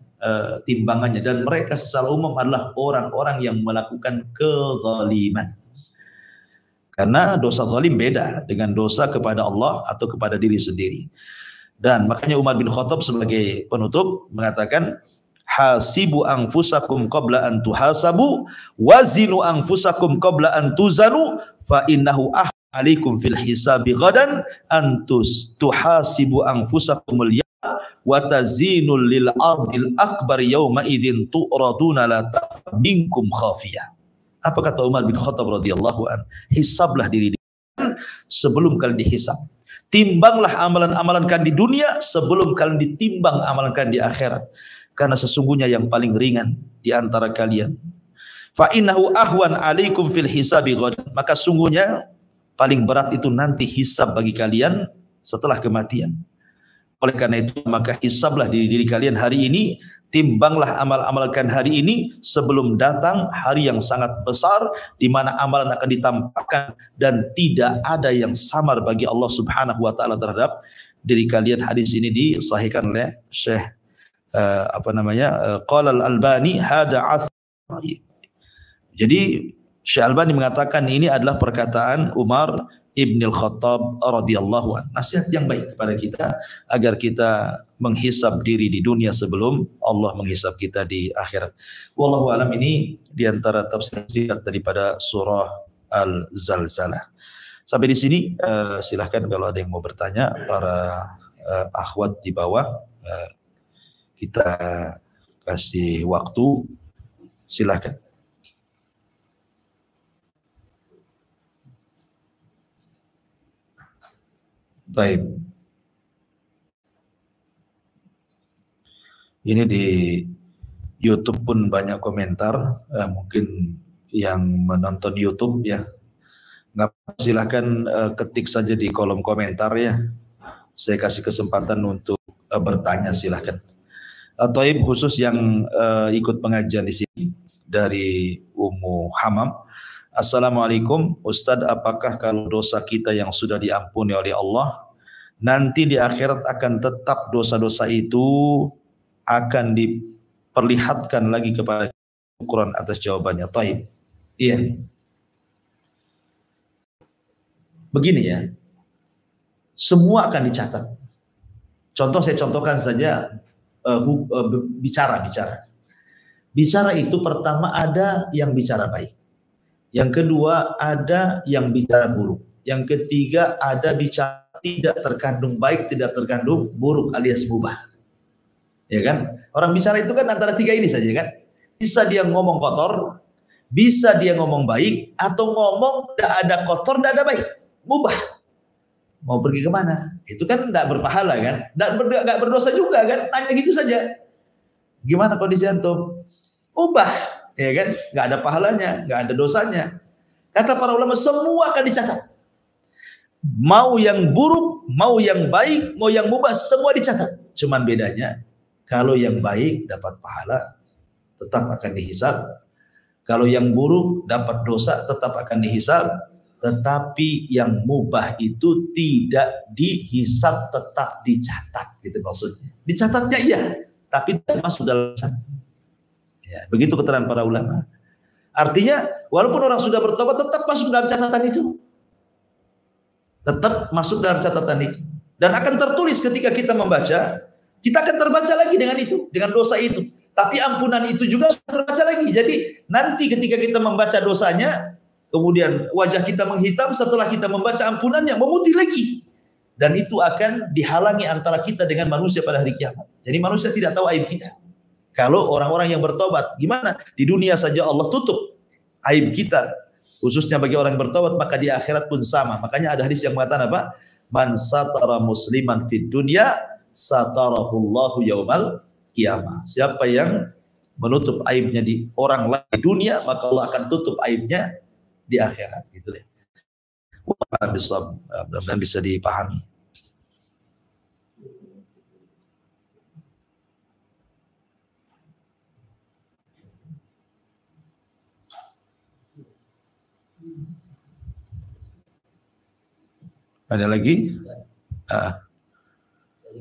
timbangannya, dan mereka secara umum adalah orang-orang yang melakukan kezaliman. Karena dosa zalim beda dengan dosa kepada Allah atau kepada diri sendiri. Dan makanya Umar bin Khattab sebagai penutup mengatakan, hasibu anfusakum qabla an tuhasabu wazinu anfusakum qabla an tuzanu fa innahu alaikum fil hisabi ghadan antus tuhasibu anfusakumul yawma wa tazinul lil ardil akbar yawma idzin tu'raduna la minkum khafiyah. Apa kata Umar bin Khattab radhiyallahu an? Hisablah diri sebelum kalian dihisab. Timbanglah amalan-amalan kalian di dunia sebelum kalian ditimbang amalan kalian di akhirat. Karena sesungguhnya yang paling ringan di antara kalian, fa innahu ahwan alaikum fil hisabi ghadan, maka sungguhnya paling berat itu nanti hisab bagi kalian setelah kematian. Oleh karena itu maka hisablah diri kalian hari ini, timbanglah amal-amal kalian hari ini sebelum datang hari yang sangat besar di mana amalan akan ditampakkan dan tidak ada yang samar bagi Allah Subhanahu wa taala terhadap diri kalian. Hadis ini disahihkan oleh Syekh qala al-Albani hada athar. Jadi Syekh Albani mengatakan ini adalah perkataan Umar Ibn al-Khattab radhiyallahu anhu. Nasihat yang baik kepada kita agar kita menghisab diri di dunia sebelum Allah menghisab kita di akhirat. Wallahu alam, ini diantara tafsir singkat daripada surah Al-Zalzalah. Sampai di sini silahkan kalau ada yang mau bertanya, para akhwat di bawah, kita kasih waktu, silahkan. Baik. Ini di YouTube pun banyak komentar, mungkin yang menonton YouTube ya, nggak, silahkan ketik saja di kolom komentar ya. Saya kasih kesempatan untuk bertanya, silahkan. Taib khusus yang ikut pengajian di sini dari Ummu Hamam. Assalamualaikum Ustadz, apakah kalau dosa kita yang sudah diampuni oleh Allah nanti di akhirat akan tetap dosa-dosa itu akan diperlihatkan lagi kepada ukuran? Atas jawabannya Taib. Iya. Begini ya, semua akan dicatat. Contoh, saya contohkan saja. Bicara itu pertama ada yang bicara baik, yang kedua ada yang bicara buruk, yang ketiga ada bicara tidak terkandung baik, tidak terkandung buruk alias mubah, ya kan? Orang bicara itu kan antara tiga ini saja kan, bisa dia ngomong kotor, bisa dia ngomong baik, atau ngomong tidak ada kotor, tidak ada baik, mubah. Mau pergi kemana? Itu kan tidak berpahala kan? Tidak berdosa juga kan? Nanya gitu saja. Gimana kondisi antum? Ubah, ya kan? Nggak ada pahalanya, nggak ada dosanya. Kata para ulama semua akan dicatat. Mau yang buruk, mau yang baik, mau yang mubah, semua dicatat. Cuman bedanya, kalau yang baik dapat pahala, tetap akan dihisab. Kalau yang buruk dapat dosa, tetap akan dihisab. Tetapi yang mubah itu tidak dihisab, tetap dicatat, gitu maksudnya. Dicatatnya iya, tapi tidak masuk dalam catatan. Ya, begitu keterangan para ulama. Artinya walaupun orang sudah bertobat tetap masuk dalam catatan itu. Tetap masuk dalam catatan itu. Dan akan tertulis ketika kita membaca, kita akan terbaca lagi dengan itu, dengan dosa itu. Tapi ampunan itu juga terbaca lagi. Jadi nanti ketika kita membaca dosanya, kemudian wajah kita menghitam, setelah kita membaca ampunannya memutih lagi, dan itu akan dihalangi antara kita dengan manusia pada hari kiamat. Jadi manusia tidak tahu aib kita. Kalau orang-orang yang bertobat, gimana? Di dunia saja Allah tutup aib kita, khususnya bagi orang yang bertobat, maka di akhirat pun sama. Makanya ada hadis yang mengatakan apa? Man satara musliman fid dunya satarahullahu yaumal qiyamah. Siapa yang menutup aibnya di orang lain di dunia, maka Allah akan tutup aibnya di akhirat, gitu deh. Mudah-mudahan bisa dipahami. Ada lagi? Jadi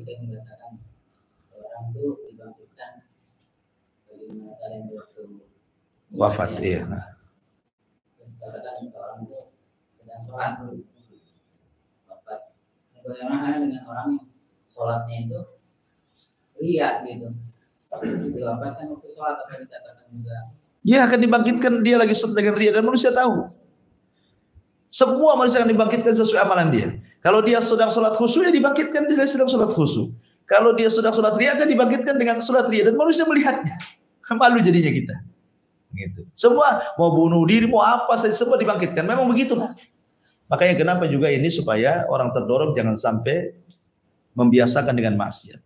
kan mengatakan orang itu dibangkitkan bagaimana kalian waktu Wafat, iya. Katakan seorang itu sedang sholat wafat. Bagaimana dengan orang yang sholatnya itu ria gitu? Diwafatkan waktu sholat, apa dikatakan juga? Ya, akan dibangkitkan dia lagi sholat dengan ria, dan manusia tahu. Semua manusia akan dibangkitkan sesuai amalan dia. Kalau dia sedang sholat khusyuk, ya dibangkitkan dia sedang sholat khusyuk. Kalau dia sedang sholat ria, akan dibangkitkan dengan sholat ria, dan manusia melihatnya. Malu jadinya kita. Gitu. Semua mau bunuh diri, mau apa saja, semua dibangkitkan. Memang begitulah. Makanya kenapa juga ini supaya orang terdorong jangan sampai membiasakan dengan maksiat.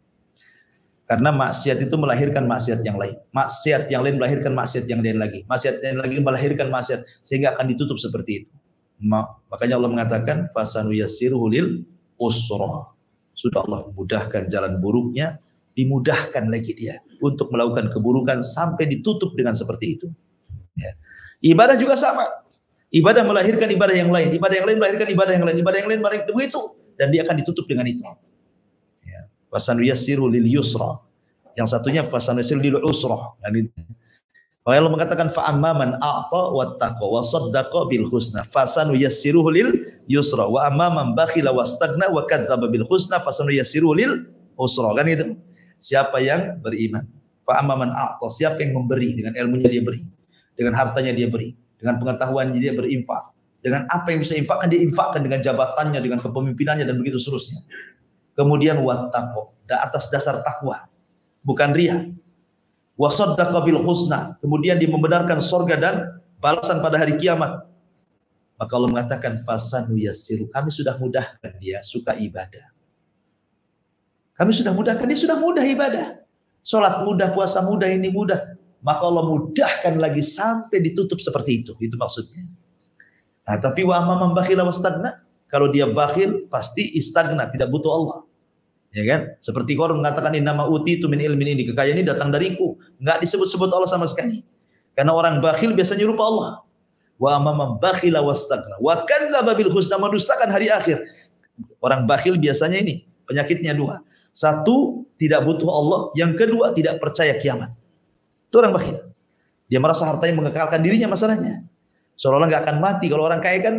Karena maksiat itu melahirkan maksiat yang lain. Maksiat yang lain melahirkan maksiat yang lain lagi. Maksiat yang lagi melahirkan maksiat, sehingga akan ditutup seperti itu. Makanya Allah mengatakan fasanu yassiruhu lil usra. Sudah Allah mudahkan jalan buruknya, dimudahkan lagi dia untuk melakukan keburukan sampai ditutup dengan seperti itu. Ya. Ibadah juga sama. Ibadah melahirkan ibadah yang lain, ibadah yang lain melahirkan ibadah yang lain, ibadah yang lain melahirkan begitu, dan dia akan ditutup dengan itu. Ya. Fasanu yassiruhu lil yusra. Yang satunya fasanu yassiruhu lil usra. Maka Allah mengatakan fa amman a'ta wattaqa wa saddaqa bil husna fasanu yassiruhu lil yusra wa amman bakhila wastagna wa kadzdzaba bil husna fasanu yassiruhu lil usra. Kan itu. Siapa yang beriman, fa amman a'ta, siapa yang memberi, dengan ilmunya dia beri, dengan hartanya dia beri, dengan pengetahuannya dia berinfak, dengan apa yang bisa infakkan dia infakkan, dengan jabatannya, dengan kepemimpinannya, dan begitu seterusnya. Kemudian wattaqa, atas dasar takwa, bukan riya. Wa saddaqa bil husna, kemudian dia membenarkan surga dan balasan pada hari kiamat. Maka Allah mengatakan fasanu yassiru, kami sudah mudahkan dia suka ibadah. Kami sudah mudahkan dia, sudah mudah ibadah. Salat mudah, puasa mudah, ini mudah. Maka Allah mudahkan lagi sampai ditutup seperti itu. Itu maksudnya. Nah, tapi wa amman bakhila wastagna, kalau dia bakhil pasti istagna, tidak butuh Allah. Ya kan? Seperti Qarun mengatakan innama utitu min ilmin ini, kekayaan ini datang dariku. Enggak disebut-sebut Allah sama sekali. Karena orang bakhil biasanya lupa Allah. Wa amman bakhila wastaghna wa kadzdzaba bil husna, mendustakan hari akhir. Orang bakhil biasanya ini penyakitnya dua. Satu, tidak butuh Allah. Yang kedua, tidak percaya kiamat. Itu orang bakhil. Dia merasa hartanya mengekalkan dirinya masalahnya. Seolah-olah nggak akan mati. Kalau orang kaya kan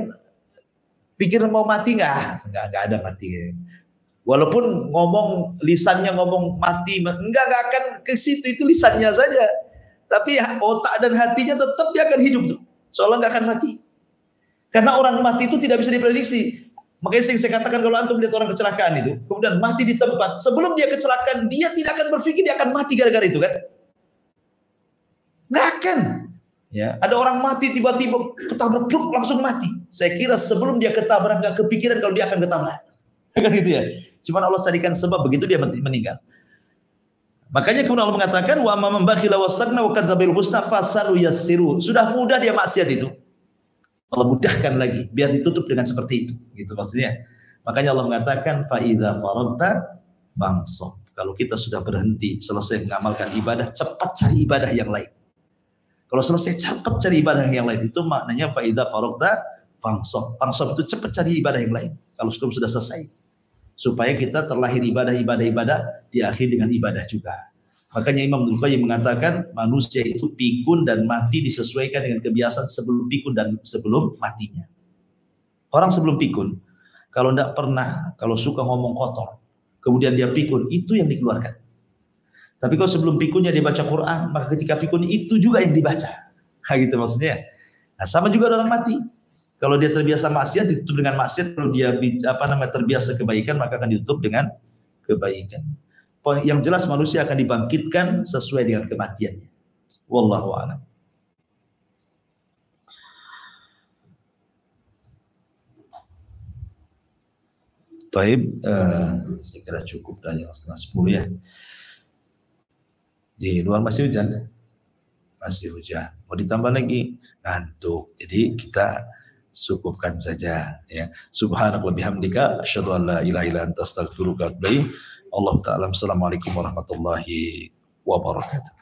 pikir mau mati nggak ada mati. Walaupun ngomong lisannya ngomong mati, nggak akan ke situ, itu lisannya saja. Tapi otak dan hatinya tetap dia akan hidup tuh. Seolah nggak akan mati. Karena orang mati itu tidak bisa diprediksi. Makanya sering saya katakan kalau antum lihat orang kecelakaan itu, kemudian mati di tempat, sebelum dia kecelakaan, dia tidak akan berpikir dia akan mati gara-gara itu kan? Nggak akan. Ya, ada orang mati tiba-tiba ketabrak langsung mati. Saya kira sebelum dia ketabrak nggak kepikiran kalau dia akan ketabrak. Kan gitu ya. Cuman Allah carikan sebab, begitu dia meninggal. Makanya kemudian Allah mengatakan wa amman bakhila wastaghna wa kadzdzaba bil husna fasanuyassiru. Sudah mudah dia maksiat itu. Allah mudahkan lagi biar ditutup dengan seperti itu. Gitu maksudnya. Makanya Allah mengatakan fa idza faragta fansab. Kalau kita sudah berhenti, selesai mengamalkan ibadah, cepat cari ibadah yang lain. Kalau selesai cepat cari ibadah yang lain, itu maknanya fa idza faragta fansab. Fansab itu cepat cari ibadah yang lain. Kalau sudah selesai, supaya kita terlahir ibadah diakhiri dengan ibadah juga. Makanya Imam Ibnu Qayyim mengatakan manusia itu pikun dan mati disesuaikan dengan kebiasaan sebelum pikun dan sebelum matinya. Orang sebelum pikun, kalau tidak pernah, kalau suka ngomong kotor, kemudian dia pikun, itu yang dikeluarkan. Tapi kalau sebelum pikunnya dia baca Quran, maka ketika pikun itu juga yang dibaca. Nah, gitu maksudnya. Nah, sama juga orang mati. Kalau dia terbiasa maksiat, ditutup dengan maksiat. Kalau dia terbiasa kebaikan, maka akan ditutup dengan kebaikan. Yang jelas manusia akan dibangkitkan sesuai dengan kematiannya. Wallahu a'lam. Taib, saya kira cukup dari setengah 10 ya. Di luar masih hujan, masih hujan. Mau ditambah lagi ngantuk. Jadi kita cukupkan saja ya. Subhanaka wa bihamdika asyhadu an la ilaha illa anta astaghfiruka wa atubu ilaik. Allah ta'ala. Assalamualaikum warahmatullahi wabarakatuh.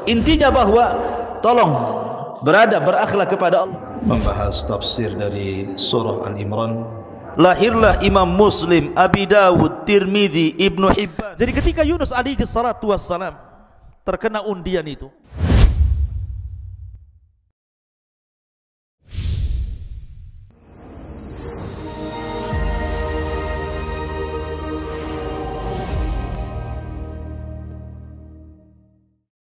Intinya bahwa tolong berakhlak kepada Allah. Membahas tafsir dari surah Al-Imran. Lahirlah Imam Muslim, Abi Dawud, Tirmidzi, Ibnu Hibban. Jadi ketika Yunus alaihi salatu wassalam terkena undian itu,